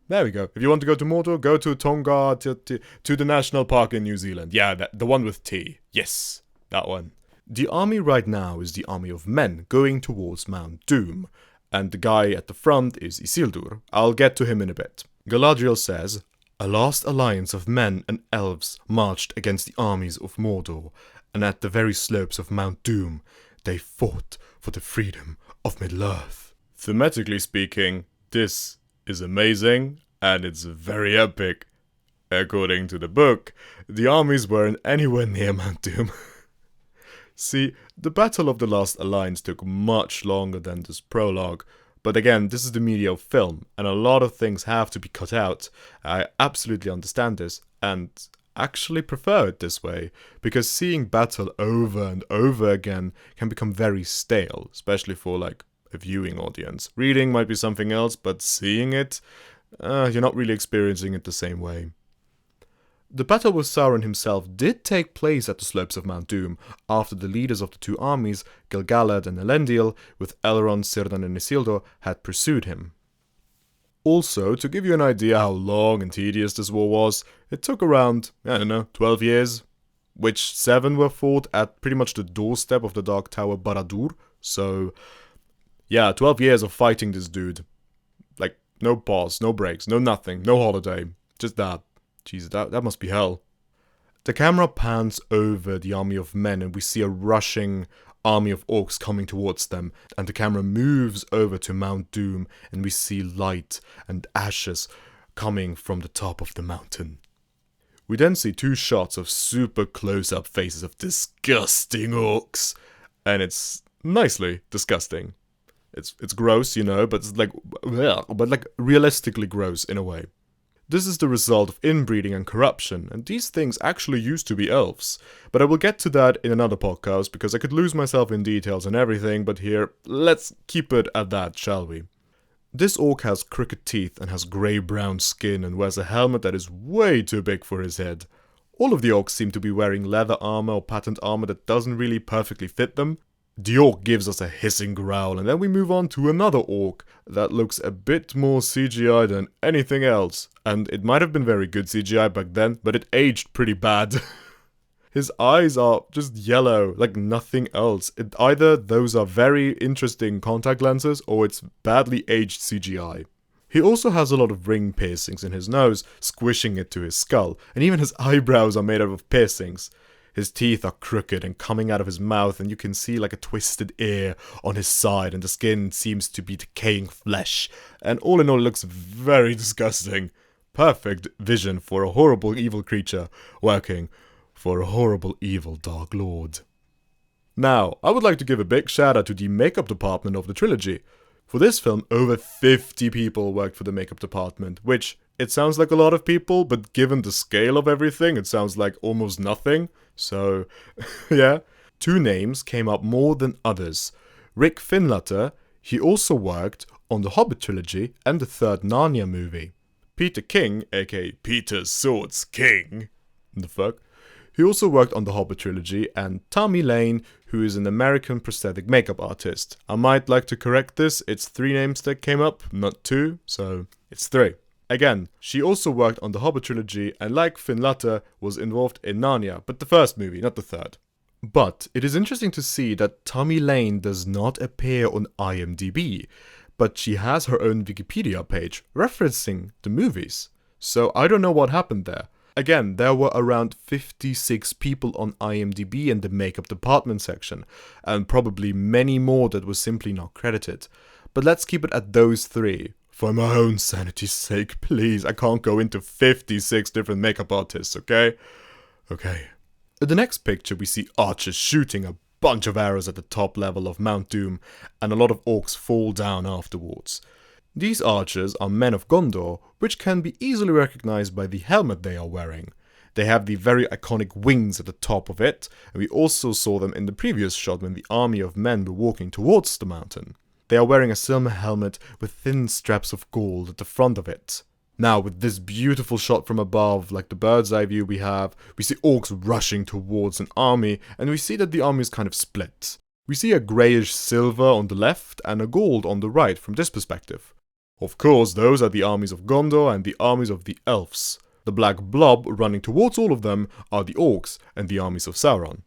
There we go. If you want to go to Mordor, go to Tonga, to the national park in New Zealand. Yeah, the one with T. Yes, that one. The army right now is the army of men going towards Mount Doom, and the guy at the front is Isildur. I'll get to him in a bit. Galadriel says, a last alliance of men and elves marched against the armies of Mordor, and at the very slopes of Mount Doom, they fought for the freedom of Middle-earth. Thematically speaking, this is amazing, and it's very epic. According to the book, the armies weren't anywhere near Mount Doom. See, the Battle of the Last Alliance took much longer than this prologue, but again, this is the media of film, and a lot of things have to be cut out. I absolutely understand this, and actually prefer it this way, because seeing battle over and over again can become very stale, especially for, like, a viewing audience. Reading might be something else, but seeing it, you're not really experiencing it the same way. The battle with Sauron himself did take place at the slopes of Mount Doom, after the leaders of the two armies, Gil-galad and Elendil, with Elrond, Cerdon and Isildur, had pursued him. Also, to give you an idea how long and tedious this war was, it took around, 12 years, which 7 were fought at pretty much the doorstep of the Dark Tower Barad-dûr, so... yeah, 12 years of fighting this dude. Like, no pause, no breaks, no nothing, no holiday. Just that. Jesus, that must be hell. The camera pans over the army of men and we see a rushing army of orcs coming towards them. And the camera moves over to Mount Doom and we see light and ashes coming from the top of the mountain. We then see 2 shots of super close-up faces of disgusting orcs. And it's nicely disgusting. It's gross, but it's like realistically gross in a way. This is the result of inbreeding and corruption, and these things actually used to be elves. But I will get to that in another podcast, because I could lose myself in details and everything, but here, let's keep it at that, shall we? This orc has crooked teeth and has grey-brown skin and wears a helmet that is way too big for his head. All of the orcs seem to be wearing leather armor or patterned armor that doesn't really perfectly fit them. The orc gives us a hissing growl, and then we move on to another orc that looks a bit more CGI than anything else. And it might have been very good CGI back then, but it aged pretty bad. His eyes are just yellow, like nothing else. Either those are very interesting contact lenses, or it's badly aged CGI. He also has a lot of ring piercings in his nose, squishing it to his skull, and even his eyebrows are made out of piercings. His teeth are crooked and coming out of his mouth, and you can see like a twisted ear on his side, and the skin seems to be decaying flesh. And all in all, it looks very disgusting. Perfect vision for a horrible evil creature working for a horrible evil Dark Lord. Now, I would like to give a big shout out to the makeup department of the trilogy. For this film, over 50 people worked for the makeup department, which, it sounds like a lot of people, but given the scale of everything, it sounds like almost nothing. So, yeah. 2 names came up more than others. Rick Finlater, he also worked on the Hobbit trilogy and the 3rd Narnia movie. Peter King, aka Peter Swords King, the fuck, who also worked on the Hobbit trilogy, and Tommy Lane, who is an American prosthetic makeup artist. I might like to correct this, it's 3 names that came up, not 2, so it's 3. Again, she also worked on the Hobbit trilogy, and like Finlater, was involved in Narnia, but the first movie, not the third. But it is interesting to see that Tommy Lane does not appear on IMDb, but she has her own Wikipedia page referencing the movies. So I don't know what happened there. Again, there were around 56 people on IMDb in the makeup department section, and probably many more that were simply not credited. But let's keep it at those 3. For my own sanity's sake, please, I can't go into 56 different makeup artists, okay? Okay. In the next picture, we see archers shooting a bunch of arrows at the top level of Mount Doom, and a lot of orcs fall down afterwards. These archers are men of Gondor, which can be easily recognized by the helmet they are wearing. They have the very iconic wings at the top of it, and we also saw them in the previous shot when the army of men were walking towards the mountain. They are wearing a silver helmet with thin straps of gold at the front of it. Now, with this beautiful shot from above, like the bird's eye view we see orcs rushing towards an army, and we see that the army is kind of split. We see a greyish silver on the left and a gold on the right from this perspective. Of course, those are the armies of Gondor and the armies of the Elves. The black blob running towards all of them are the orcs and the armies of Sauron.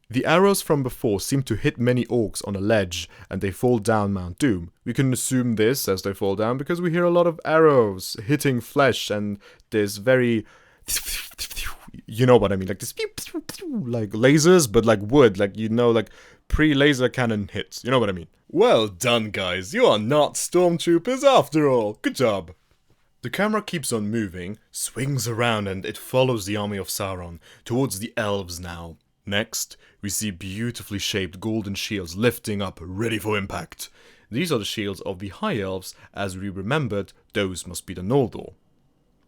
The arrows from before seem to hit many orcs on a ledge, and they fall down Mount Doom. We can assume this as they fall down because we hear a lot of arrows hitting flesh, and there's very... You know what I mean, like this... Like lasers, but like wood, like, you know, like pre-laser cannon hits. You know what I mean? Well done, guys. You are not stormtroopers after all. Good job. The camera keeps on moving, swings around, and it follows the army of Sauron towards the Elves now. Next, we see beautifully shaped golden shields lifting up, ready for impact. These are the shields of the High Elves, as we remembered, those must be the Noldor.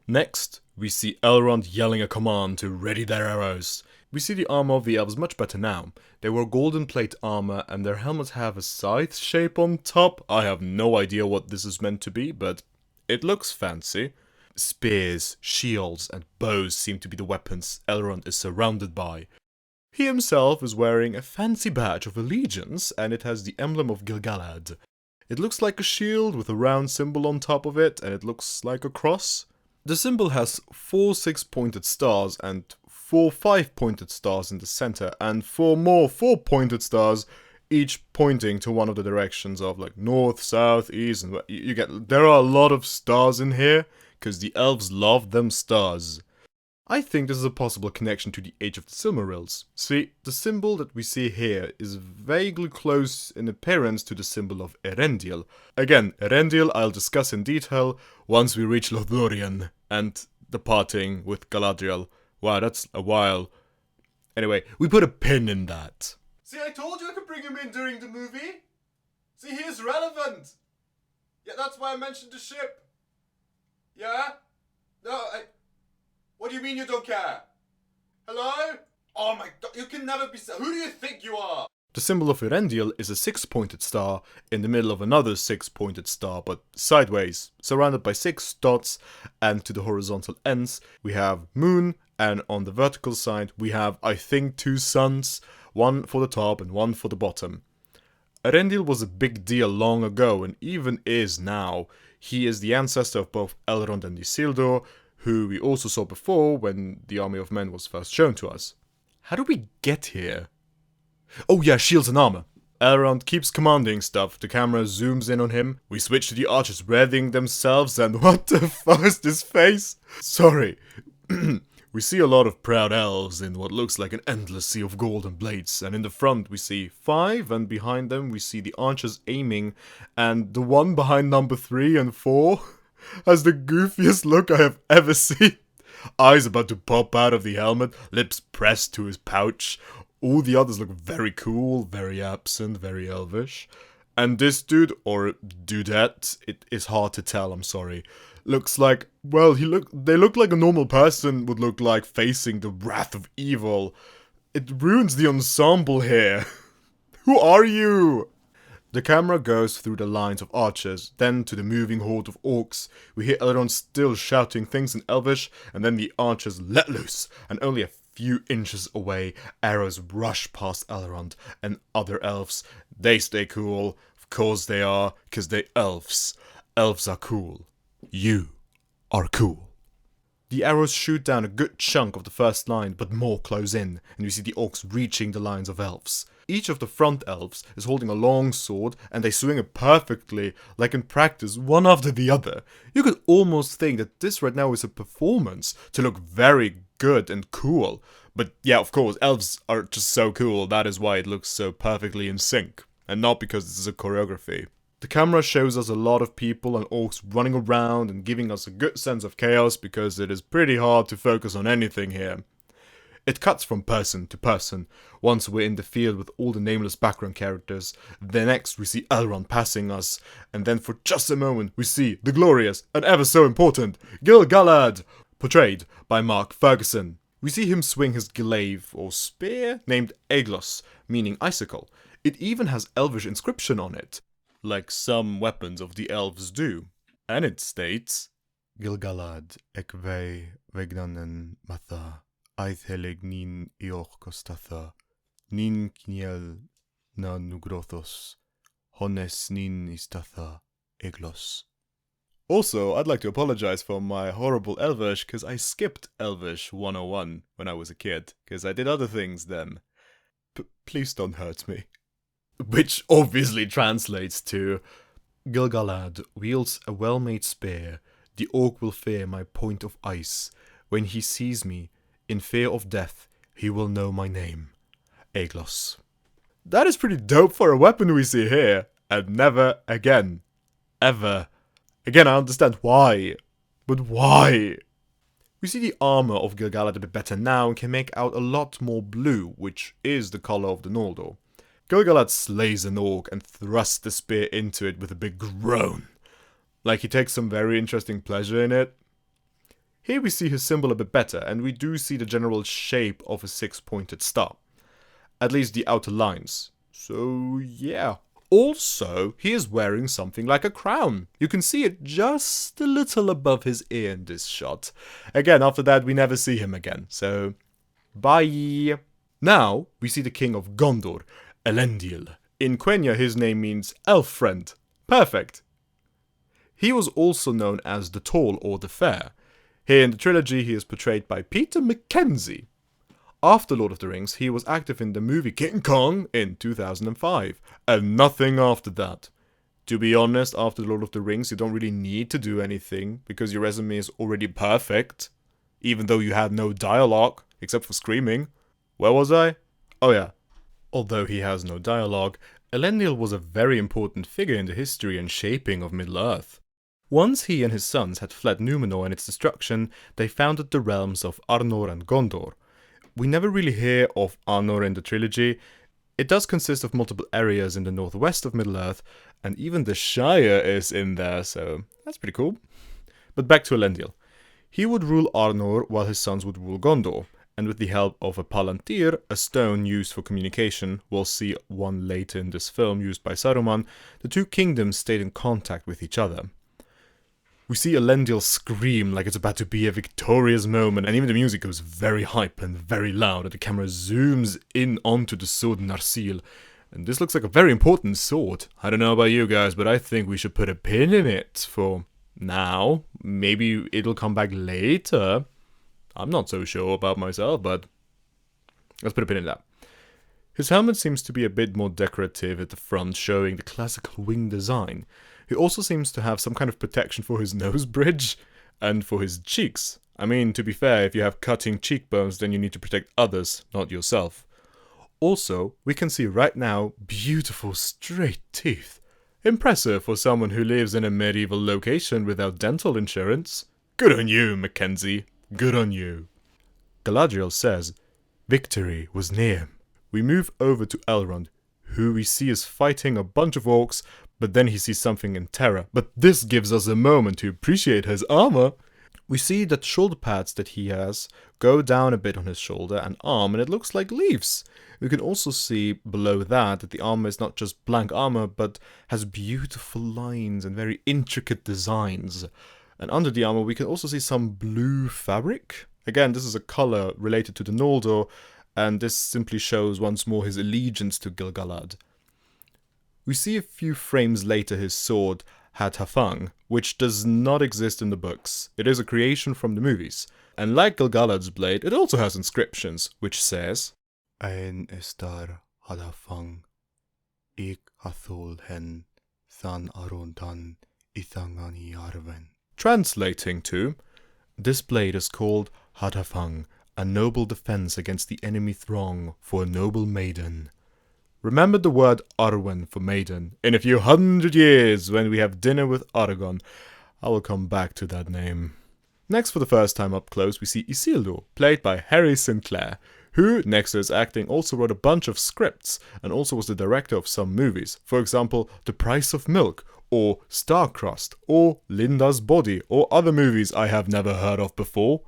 Next, we see Elrond yelling a command to ready their arrows. We see the armor of the Elves much better now. They wear golden plate armor, and their helmets have a scythe shape on top. I have no idea what this is meant to be, but it looks fancy. Spears, shields, and bows seem to be the weapons Elrond is surrounded by. He himself is wearing a fancy badge of allegiance, and it has the emblem of Gil-galad. It looks like a shield with a round symbol on top of it, and it looks like a cross. The symbol has 4 6-pointed stars and 4 5-pointed stars in the center, and 4 more 4-pointed stars, each pointing to one of the directions of like north, south, east, and you get. There are a lot of stars in here, because the elves love them stars. I think this is a possible connection to the Age of the Silmarils. See, the symbol that we see here is vaguely close in appearance to the symbol of Elendil. Again, Elendil I'll discuss in detail once we reach Lothlorien and the parting with Galadriel. Wow, that's a while. Anyway, we put a pin in that. See, I told you I could bring him in during the movie. See, he is relevant. Yeah, that's why I mentioned the ship. Yeah? No, What do you mean you don't care? Hello? Oh my god, you can never be... Who do you think you are? The symbol of Elendil is a 6-pointed star in the middle of another 6-pointed star, but sideways, surrounded by 6 dots, and to the horizontal ends we have moon, and on the vertical side we have, I think, 2 suns, one for the top and one for the bottom. Elendil was a big deal long ago, and even is now. He is the ancestor of both Elrond and Isildur, who we also saw before when the army of men was first shown to us. How do we get here? Oh yeah, shields and armor. Elrond keeps commanding stuff, the camera zooms in on him, we switch to the archers readying themselves, and what the fuck is this face? Sorry. We see a lot of proud elves in what looks like an endless sea of golden blades, and in the front we see 5, and behind them we see the archers aiming, and the one behind number 3 and 4 has the goofiest look I have ever seen. Eyes about to pop out of the helmet, lips pressed to his pouch. All the others look very cool, very absent, very elvish. And this dude, or dudette, it is hard to tell, I'm sorry, looks like, well, they look like a normal person would look like facing the wrath of evil. It ruins the ensemble here. Who are you? The camera goes through the lines of archers, then to the moving horde of orcs. We hear Elrond still shouting things in Elvish, and then the archers let loose, and only a few inches away, arrows rush past Elrond and other elves. They stay cool. Of course they are, because they're elves. Elves are cool. You are cool. The arrows shoot down a good chunk of the first line, but more close in, and we see the orcs reaching the lines of elves. Each of the front elves is holding a long sword, and they swing it perfectly, like in practice, one after the other. You could almost think that this right now is a performance to look very good and cool. But yeah, of course, elves are just so cool, that is why it looks so perfectly in sync, and not because this is a choreography. The camera shows us a lot of people and orcs running around and giving us a good sense of chaos because it is pretty hard to focus on anything here. It cuts from person to person. Once we're in the field with all the nameless background characters, then next we see Elrond passing us, and then for just a moment we see the glorious and ever so important Gil-galad, portrayed by Mark Ferguson. We see him swing his glaive or spear named Aeglos, meaning icicle. It even has Elvish inscription on it, like some weapons of the elves do. And it states, Gil-galad ekvei vegnanen matha, eithelig nin iorkostatha, nin kniel na nugrothos, hones nin istatha Aeglos. Also, I'd like to apologize for my horrible Elvish, because I skipped Elvish 101 when I was a kid, because I did other things then. Please don't hurt me. Which obviously translates to, Gil-galad wields a well-made spear. The orc will fear my point of ice. When he sees me, in fear of death, he will know my name. Aeglos. That is pretty dope for a weapon we see here. And never again. Ever. Again, I understand why. But why? We see the armor of Gil-galad a bit better now and can make out a lot more blue, which is the color of the Noldor. Gil-galad slays an orc and thrusts the spear into it with a big groan. Like he takes some very interesting pleasure in it. Here we see his symbol a bit better, and we do see the general shape of a six-pointed star. At least the outer lines. So yeah. Also, he is wearing something like a crown. You can see it just a little above his ear in this shot. Again, after that we never see him again, so bye. Now, we see the king of Gondor, Elendil. In Quenya, his name means elf friend. Perfect. He was also known as the Tall or the Fair. Here in the trilogy, he is portrayed by Peter Mackenzie. After Lord of the Rings, he was active in the movie King Kong in 2005, and nothing after that. To be honest, after Lord of the Rings, you don't really need to do anything, because your resume is already perfect, even though you had no dialogue, except for screaming. Where was I? Oh yeah. Although he has no dialogue, Elendil was a very important figure in the history and shaping of Middle-earth. Once he and his sons had fled Númenor and its destruction, they founded the realms of Arnor and Gondor. We never really hear of Arnor in the trilogy. It does consist of multiple areas in the northwest of Middle-earth, and even the Shire is in there, so that's pretty cool. But back to Elendil. He would rule Arnor while his sons would rule Gondor, and with the help of a palantir, a stone used for communication, we'll see one later in this film used by Saruman, the two kingdoms stayed in contact with each other. We see Elendil scream like it's about to be a victorious moment, and even the music goes very hype and very loud, and the camera zooms in onto the sword Narsil. And this looks like a very important sword. I don't know about you guys, but I think we should put a pin in it for now. Maybe it'll come back later. I'm not so sure about myself, but let's put a pin in that. His helmet seems to be a bit more decorative at the front, showing the classical wing design. He also seems to have some kind of protection for his nose bridge and for his cheeks. I mean, to be fair, if you have cutting cheekbones, then you need to protect others, not yourself. Also, we can see right now beautiful straight teeth. Impressive for someone who lives in a medieval location without dental insurance. Good on you, Mackenzie. Good on you. Galadriel says, victory was near. We move over to Elrond, who we see is fighting a bunch of orcs, but then he sees something in terror. But this gives us a moment to appreciate his armor. We see that shoulder pads that he has go down a bit on his shoulder and arm, and it looks like leaves. We can also see below that the armor is not just blank armor, but has beautiful lines and very intricate designs. And under the armor we can also see some blue fabric. Again, this is a color related to the Noldor, and this simply shows once more his allegiance to Gil-galad. We see a few frames later his sword, Hat-Hafang, which does not exist in the books. It is a creation from the movies. And like Gil-galad's blade, it also has inscriptions, which says Ein estar Hat-Hafang, ik hathol hen, than arondan ithangani arven. Translating to, this blade is called Hat-Hafang, a noble defense against the enemy throng for a noble maiden. Remember the word Arwen for maiden. In a few 100 years, when we have dinner with Aragorn, I will come back to that name. Next, for the first time up close, we see Isildur, played by Harry Sinclair, who, next to his acting, also wrote a bunch of scripts, and also was the director of some movies. For example, The Price of Milk, or Star-Crossed, or Linda's Body, or other movies I have never heard of before.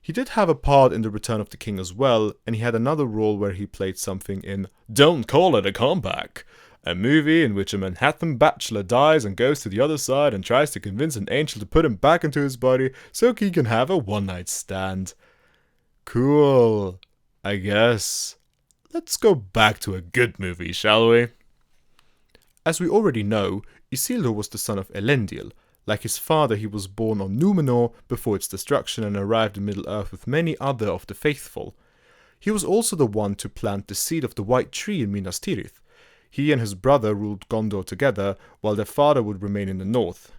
He did have a part in The Return of the King as well, and he had another role where he played something in Don't Call It a Comeback, a movie in which a Manhattan bachelor dies and goes to the other side and tries to convince an angel to put him back into his body so he can have a one-night stand. Cool, I guess. Let's go back to a good movie, shall we? As we already know, Isildur was the son of Elendil. Like his father, he was born on Númenor before its destruction and arrived in Middle-earth with many other of the faithful. He was also the one to plant the seed of the White Tree in Minas Tirith. He and his brother ruled Gondor together, while their father would remain in the north.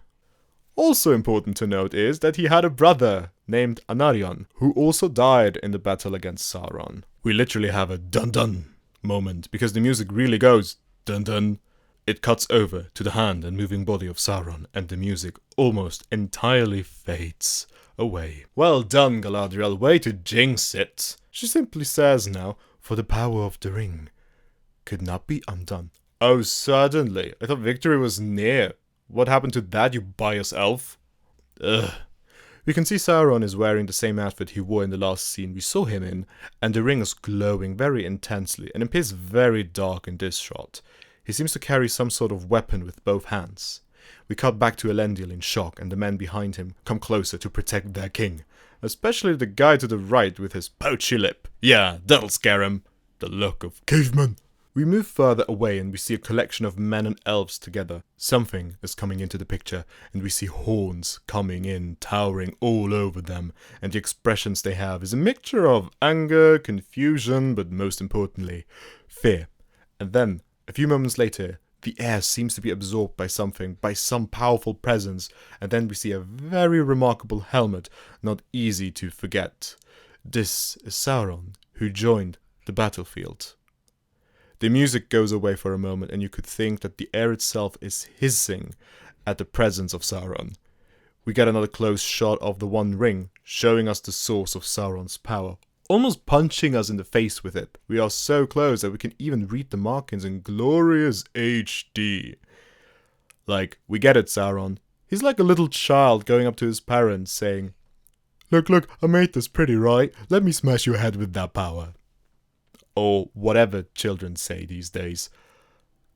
Also important to note is that he had a brother named Anarion, who also died in the battle against Sauron. We literally have a dun-dun moment, because the music really goes dun-dun. It cuts over to the hand and moving body of Sauron, and the music almost entirely fades away. Well done, Galadriel, way to jinx it. She simply says now, for the power of the ring could not be undone. Oh, certainly. I thought victory was near. What happened to that, you biased elf? Ugh. We can see Sauron is wearing the same outfit he wore in the last scene we saw him in, and the ring is glowing very intensely, and appears very dark in this shot. He seems to carry some sort of weapon with both hands. We cut back to Elendil in shock, and the men behind him come closer to protect their king. Especially the guy to the right with his pouchy lip. Yeah, that'll scare him. The look of caveman. We move further away and we see a collection of men and elves together. Something is coming into the picture, and we see horns coming in, towering all over them, and the expressions they have is a mixture of anger, confusion, but most importantly, fear. And then, a few moments later, the air seems to be absorbed by something, by some powerful presence, and then we see a very remarkable helmet, not easy to forget. This is Sauron, who joined the battlefield. The music goes away for a moment, and you could think that the air itself is hissing at the presence of Sauron. We get another close shot of the One Ring, showing us the source of Sauron's power, almost punching us in the face with it. We are so close that we can even read the markings in glorious HD. Like, we get it, Sauron. He's like a little child going up to his parents saying, Look, I made this pretty, right? Let me smash your head with that power. Or whatever children say these days.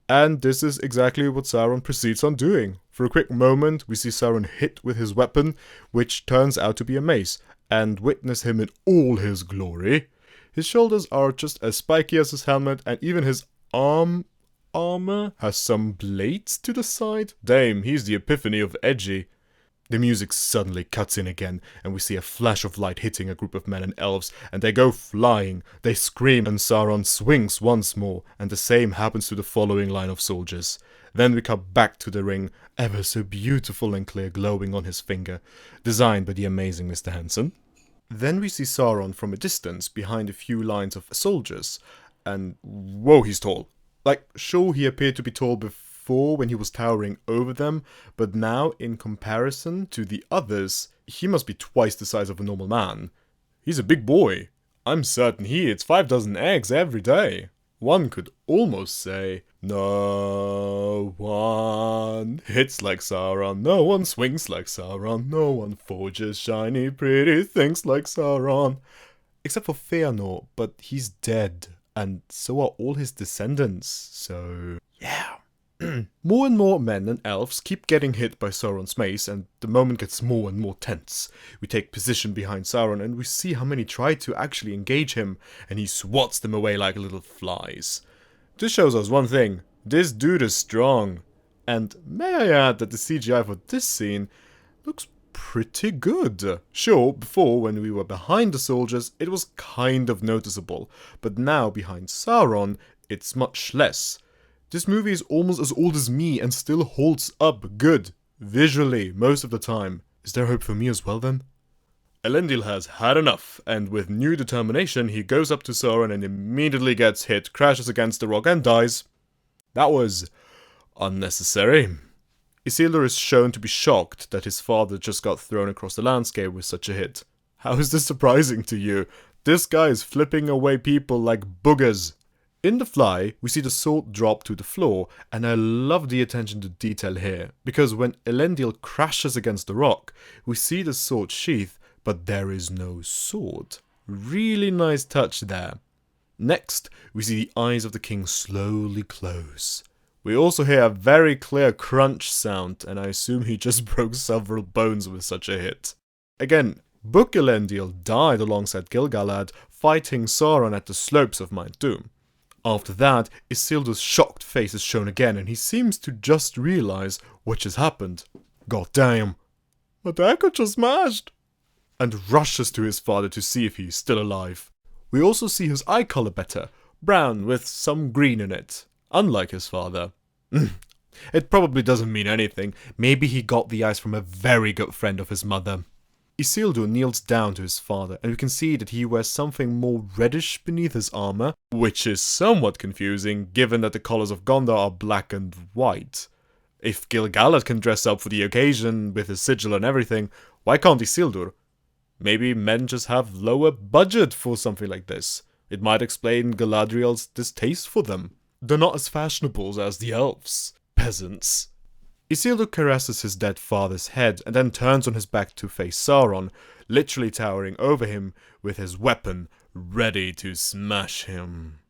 And this is exactly what Sauron proceeds on doing. For a quick moment, we see Sauron hit with his weapon, which turns out to be a mace, and witness him in all his glory. His shoulders are just as spiky as his helmet, and even his armor has some blades to the side. Damn, he's the epiphany of edgy. The music suddenly cuts in again, and we see a flash of light hitting a group of men and elves, and they go flying. They scream, and Sauron swings once more, and the same happens to the following line of soldiers. Then we cut back to the ring, ever so beautiful and clear, glowing on his finger, designed by the amazing Mr. Hansen. Then we see Sauron from a distance, behind a few lines of soldiers, and whoa, he's tall. Like, sure, he appeared to be tall before when he was towering over them, but now, in comparison to the others, he must be twice the size of a normal man. He's a big boy. I'm certain he eats 5 dozen eggs every day. One could almost say, no one hits like Sauron, no one swings like Sauron, no one forges shiny pretty things like Sauron. Except for Fëanor, but he's dead, and so are all his descendants, so yeah. More and more men and elves keep getting hit by Sauron's mace, and the moment gets more and more tense. We take position behind Sauron, and we see how many try to actually engage him, and he swats them away like little flies. This shows us one thing: this dude is strong. And may I add that the CGI for this scene looks pretty good. Sure, before, when we were behind the soldiers, it was kind of noticeable, but now behind Sauron, it's much less. This movie is almost as old as me and still holds up good, visually, most of the time. Is there hope for me as well then? Elendil has had enough, and with new determination he goes up to Sauron and immediately gets hit, crashes against the rock and dies. That was unnecessary. Isildur is shown to be shocked that his father just got thrown across the landscape with such a hit. How is this surprising to you? This guy is flipping away people like boogers. In The Fly, we see the sword drop to the floor, and I love the attention to detail here, because when Elendil crashes against the rock, we see the sword sheath, but there is no sword. Really nice touch there. Next, we see the eyes of the king slowly close. We also hear a very clear crunch sound, and I assume he just broke several bones with such a hit. Again, Book Elendil died alongside Gil-galad, fighting Sauron at the slopes of Mount Doom. After that, Isildur's shocked face is shown again, and he seems to just realize what has happened. God damn. My dagger just smashed! And rushes to his father to see if he is still alive. We also see his eye color better, brown with some green in it, unlike his father. It probably doesn't mean anything. Maybe he got the eyes from a very good friend of his mother. Isildur kneels down to his father, and we can see that he wears something more reddish beneath his armor, which is somewhat confusing given that the colors of Gondor are black and white. If Gil-galad can dress up for the occasion with his sigil and everything, why can't Isildur? Maybe men just have lower budget for something like this. It might explain Galadriel's distaste for them. They're not as fashionable as the elves. Peasants. Isildur caresses his dead father's head and then turns on his back to face Sauron, literally towering over him with his weapon, ready to smash him.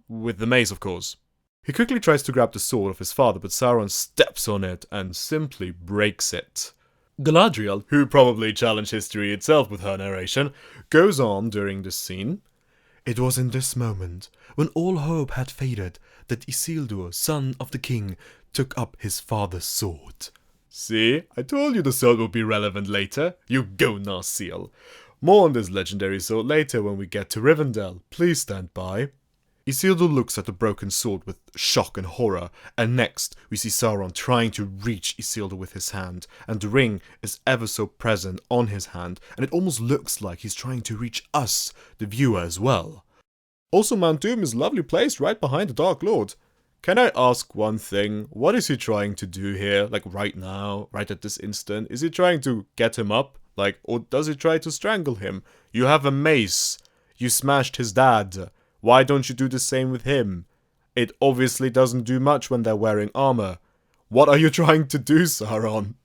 With the mace, of course. He quickly tries to grab the sword of his father, but Sauron steps on it and simply breaks it. Galadriel, who probably challenged history itself with her narration, goes on during this scene. It was in this moment, when all hope had faded, that Isildur, son of the king, took up his father's sword. See, I told you the sword would be relevant later. You go, Narsil. More on this legendary sword later when we get to Rivendell. Please stand by. Isildur looks at the broken sword with shock and horror, and next we see Sauron trying to reach Isildur with his hand, and the ring is ever so present on his hand, and it almost looks like he's trying to reach us, the viewer, as well. Also, Mount Doom is lovely placed right behind the Dark Lord. Can I ask one thing? What is he trying to do here? Like right now, right at this instant? Is he trying to get him up? Like, or does he try to strangle him? You have a mace. You smashed his dad. Why don't you do the same with him? It obviously doesn't do much when they're wearing armor. What are you trying to do, Sauron?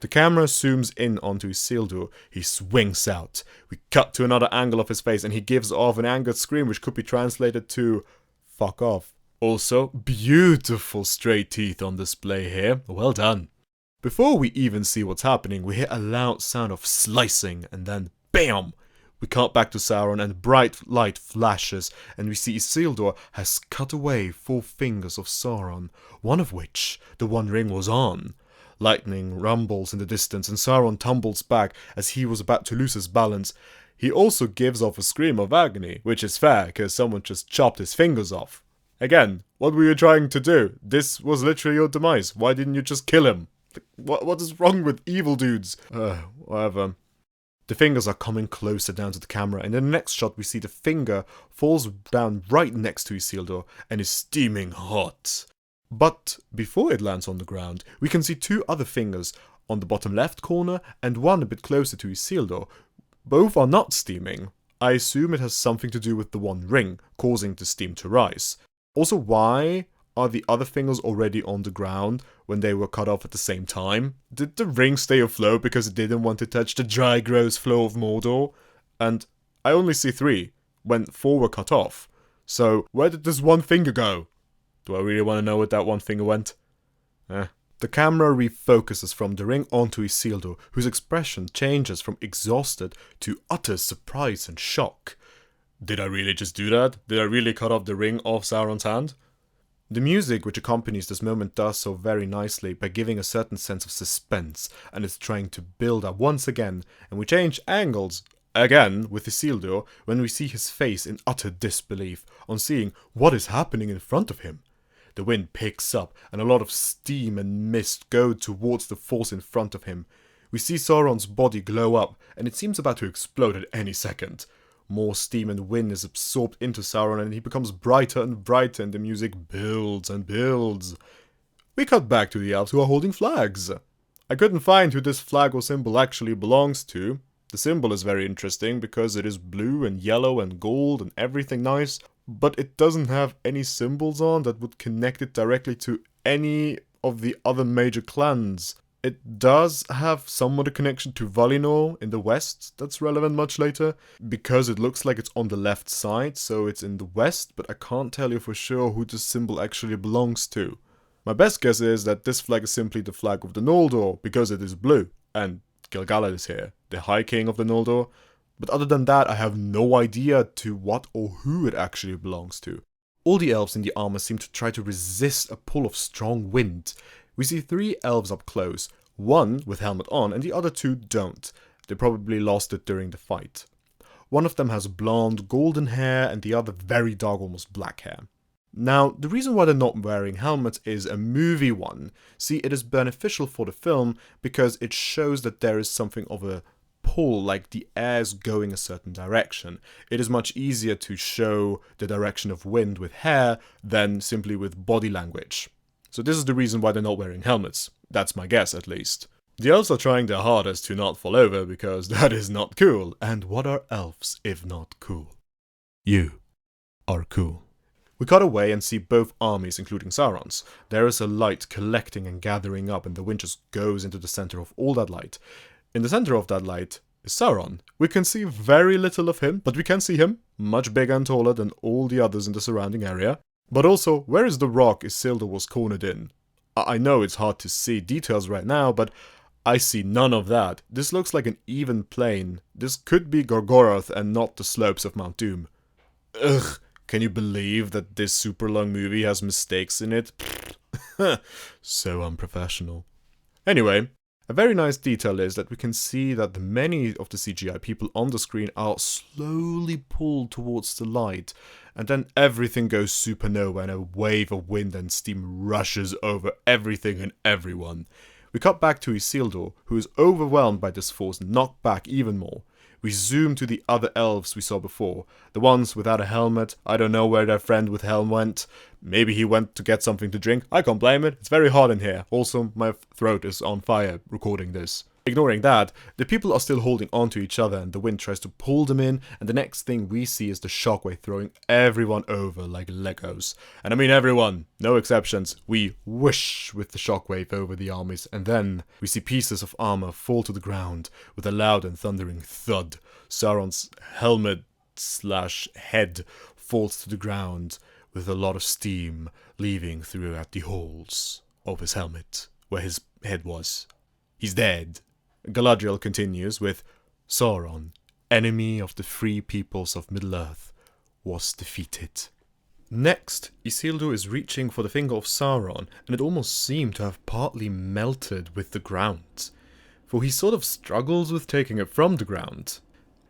The camera zooms in onto Isildur. He swings out. We cut to another angle of his face and he gives off an angered scream which could be translated to fuck off. Also, beautiful straight teeth on display here. Well done. Before we even see what's happening, we hear a loud sound of slicing and then BAM! We cut back to Sauron and bright light flashes and we see Isildur has cut away 4 fingers of Sauron, one of which the One Ring was on. Lightning rumbles in the distance and Sauron tumbles back as he was about to lose his balance. He also gives off a scream of agony, which is fair because someone just chopped his fingers off. Again, what were you trying to do? This was literally your demise. Why didn't you just kill him? What is wrong with evil dudes? Whatever. The fingers are coming closer down to the camera, and in the next shot we see the finger falls down right next to Isildur and is steaming hot. But before it lands on the ground, we can see 2 other fingers on the bottom left corner and one a bit closer to Isildur. Both are not steaming. I assume it has something to do with the One Ring, causing the steam to rise. Also, why are the other fingers already on the ground when they were cut off at the same time? Did the ring stay afloat because it didn't want to touch the dry, gross flow of Mordor? And I only see 3 when 4 were cut off. So where did this one finger go? Do I really want to know where that one finger went? The camera refocuses from the ring onto Isildur, whose expression changes from exhausted to utter surprise and shock. Did I really just do that? Did I really cut off the ring off Sauron's hand? The music which accompanies this moment does so very nicely by giving a certain sense of suspense, and it's trying to build up once again, and we change angles again with Isildur when we see his face in utter disbelief on seeing what is happening in front of him. The wind picks up, and a lot of steam and mist go towards the force in front of him. We see Sauron's body glow up, and it seems about to explode at any second. More steam and wind is absorbed into Sauron, and he becomes brighter and brighter, and the music builds and builds. We cut back to the elves who are holding flags. I couldn't find who this flag or symbol actually belongs to. The symbol is very interesting because it is blue and yellow and gold and everything nice, but it doesn't have any symbols on that would connect it directly to any of the other major clans. It does have somewhat a connection to Valinor in the west that's relevant much later, because it looks like it's on the left side, so it's in the west, but I can't tell you for sure who this symbol actually belongs to. My best guess is that this flag is simply the flag of the Noldor, because it is blue, and Gil-galad is here, the High King of the Noldor. But other than that, I have no idea to what or who it actually belongs to. All the elves in the armor seem to try to resist a pull of strong wind. We see 3 elves up close, 1 with helmet on and the other 2 don't. They probably lost it during the fight. One of them has blonde, golden hair and the other very dark, almost black hair. Now, the reason why they're not wearing helmets is a movie one. See, it is beneficial for the film because it shows that there is something of a pull, like the air's going a certain direction. It is much easier to show the direction of wind with hair than simply with body language. So this is the reason why they're not wearing helmets. That's my guess, at least. The elves are trying their hardest to not fall over because that is not cool. And what are elves if not cool? You are cool. We cut away and see both armies, including Sauron's. There is a light collecting and gathering up, and the wind just goes into the center of all that light. In the center of that light is Sauron. We can see very little of him, but we can see him, much bigger and taller than all the others in the surrounding area. But also, where is the rock Isildur was cornered in? I know it's hard to see details right now, but I see none of that. This looks like an even plain. This could be Gorgorath and not the slopes of Mount Doom. Ugh, can you believe that this super long movie has mistakes in it? So unprofessional. Anyway, a very nice detail is that we can see that many of the CGI people on the screen are slowly pulled towards the light, and then everything goes supernova and a wave of wind and steam rushes over everything and everyone. We cut back to Isildur, who is overwhelmed by this force and knocked back even more. We zoom to the other elves we saw before, the ones without a helmet. I don't know where their friend with helm went. Maybe he went to get something to drink. I can't blame it. It's very hot in here. Also, my throat is on fire recording this. Ignoring that, the people are still holding on to each other and the wind tries to pull them in, and the next thing we see is the shockwave throwing everyone over like Legos. And I mean everyone, no exceptions. We whoosh with the shockwave over the armies, and then we see pieces of armor fall to the ground with a loud and thundering thud. Sauron's helmet/head falls to the ground with a lot of steam leaving throughout the holes of his helmet where his head was. He's dead. Galadriel continues with, Sauron, enemy of the free peoples of Middle-earth, was defeated. Next, Isildur is reaching for the finger of Sauron, and it almost seemed to have partly melted with the ground, for he sort of struggles with taking it from the ground.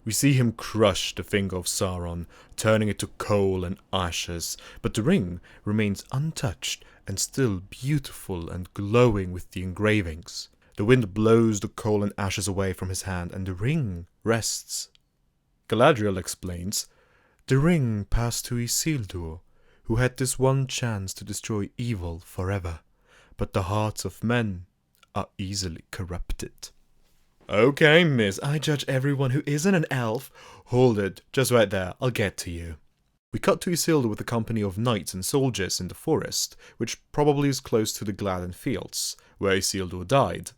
We see him crush the finger of Sauron, turning it to coal and ashes, but the ring remains untouched and still beautiful and glowing with the engravings. The wind blows the coal and ashes away from his hand, and the ring rests. Galadriel explains, the ring passed to Isildur, who had this one chance to destroy evil forever, but the hearts of men are easily corrupted. Okay, miss, I judge everyone who isn't an elf. Hold it, just right there, I'll get to you. We cut to Isildur with a company of knights and soldiers in the forest, which probably is close to the Gladden Fields, where Isildur died.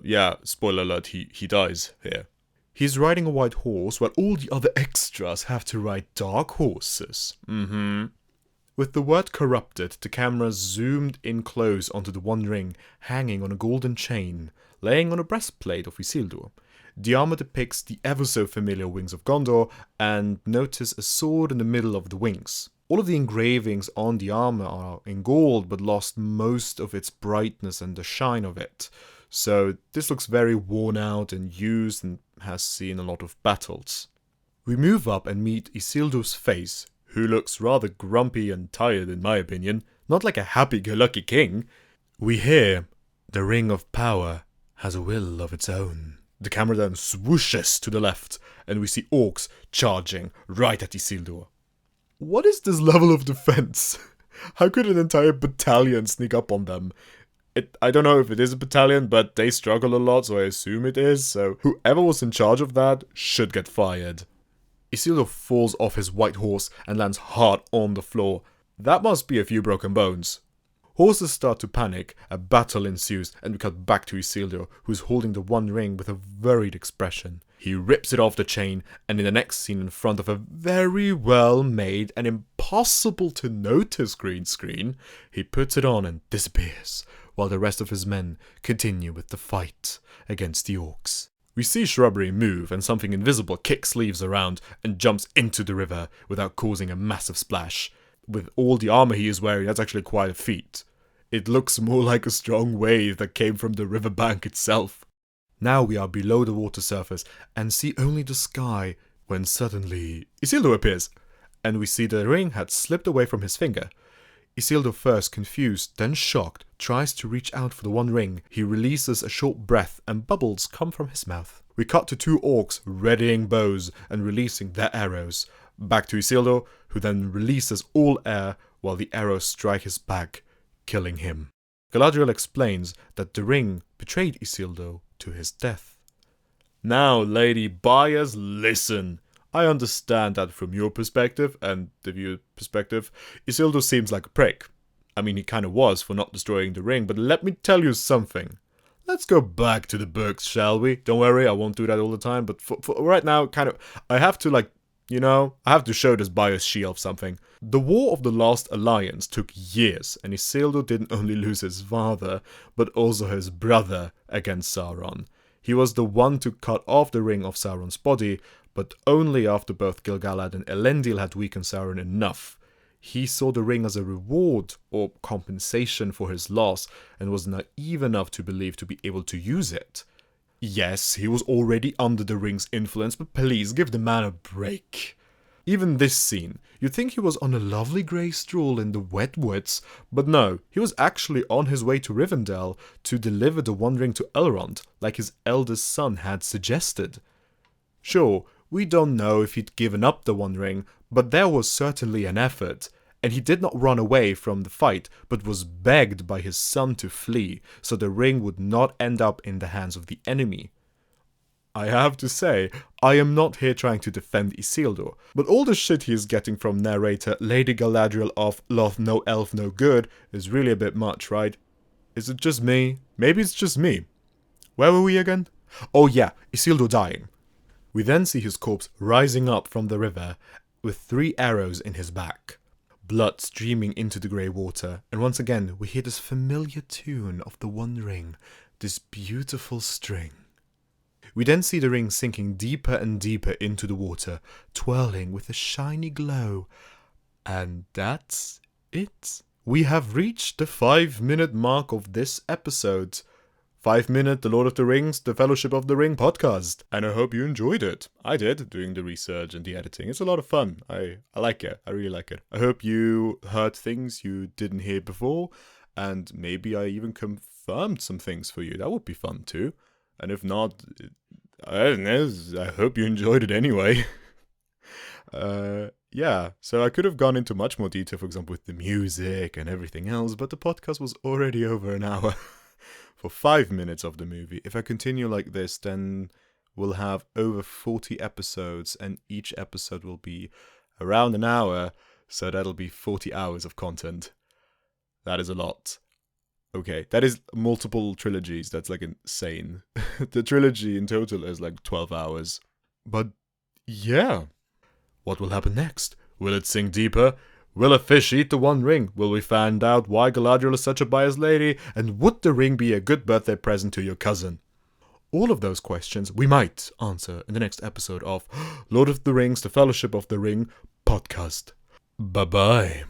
Yeah, spoiler alert, he dies here. He's riding a white horse while all the other extras have to ride dark horses. With the word corrupted, the camera zoomed in close onto the One Ring hanging on a golden chain, laying on a breastplate of Isildur. The armor depicts the ever so familiar wings of Gondor, and notice a sword in the middle of the wings. All of the engravings on the armor are in gold, but lost most of its brightness and the shine of it. So this looks very worn out and used and has seen a lot of battles. We move up and meet Isildur's face, who looks rather grumpy and tired in my opinion, not like a happy-go-lucky king. We hear, "The Ring of Power has a will of its own." The camera then swooshes to the left, and we see orcs charging right at Isildur. What is this level of defense? How could an entire battalion sneak up on them? I don't know if it is a battalion, but they struggle a lot, so I assume it is, so whoever was in charge of that should get fired. Isildur falls off his white horse and lands hard on the floor. That must be a few broken bones. Horses start to panic, a battle ensues, and we cut back to Isildur, who's holding the One Ring with a worried expression. He rips it off the chain, and in the next scene in front of a very well made and impossible to notice green screen, he puts it on and disappears, while the rest of his men continue with the fight against the orcs. We see shrubbery move, and something invisible kicks leaves around and jumps into the river without causing a massive splash. With all the armor he is wearing, that's actually quite a feat. It looks more like a strong wave that came from the riverbank itself. Now we are below the water surface and see only the sky, when suddenly Isildur appears, and we see the ring had slipped away from his finger. Isildur, first confused, then shocked, tries to reach out for the One Ring. He releases a short breath and bubbles come from his mouth. We cut to two orcs readying bows and releasing their arrows. Back to Isildur, who then releases all air while the arrows strike his back, killing him. Galadriel explains that the ring betrayed Isildur to his death. Now, lady buyers, listen. I understand that from your perspective and the viewer perspective, Isildur seems like a prick. I mean, he kind of was for not destroying the ring, but let me tell you something. Let's go back to the books, shall we? Don't worry, I won't do that all the time, but for right now, I have to, I have to show this biased she-elf something. The War of the Last Alliance took years, and Isildur didn't only lose his father, but also his brother against Sauron. He was the one to cut off the ring of Sauron's body, but only after both Gil-galad and Elendil had weakened Sauron enough. He saw the ring as a reward or compensation for his loss, and was naive enough to believe to be able to use it. Yes, he was already under the ring's influence, but please give the man a break. Even this scene, you'd think he was on a lovely grey stroll in the wet woods, but no, he was actually on his way to Rivendell to deliver the One Ring to Elrond, like his eldest son had suggested. Sure, we don't know if he'd given up the One Ring, but there was certainly an effort, and he did not run away from the fight, but was begged by his son to flee, so the ring would not end up in the hands of the enemy. I have to say, I am not here trying to defend Isildur, but all the shit he is getting from narrator Lady Galadriel of Loth No Elf No Good is really a bit much, right? Is it just me? Maybe it's just me. Where were we again? Oh yeah, Isildur dying. We then see his corpse rising up from the river with 3 arrows in his back. Blood streaming into the grey water, and once again we hear this familiar tune of the One Ring, this beautiful string. We then see the ring sinking deeper and deeper into the water, twirling with a shiny glow. And that's it. We have reached the 5-minute mark of this episode. 5-minute The Lord of the Rings, The Fellowship of the Ring podcast. And I hope you enjoyed it. I did, doing the research and the editing. It's a lot of fun. I like it. I really like it. I hope you heard things you didn't hear before. And maybe I even confirmed some things for you. That would be fun too. And if not, I don't know, I hope you enjoyed it anyway. Yeah, so I could have gone into much more detail, for example, with the music and everything else, but the podcast was already over an hour for 5 minutes of the movie. If I continue like this, then we'll have over 40 episodes, and each episode will be around an hour, so that'll be 40 hours of content. That is a lot. Okay, that is multiple trilogies. That's like insane. The trilogy in total is like 12 hours. But yeah. What will happen next? Will it sink deeper? Will a fish eat the One Ring? Will we find out why Galadriel is such a biased lady? And would the ring be a good birthday present to your cousin? All of those questions we might answer in the next episode of Lord of the Rings, The Fellowship of the Ring podcast. Bye-bye.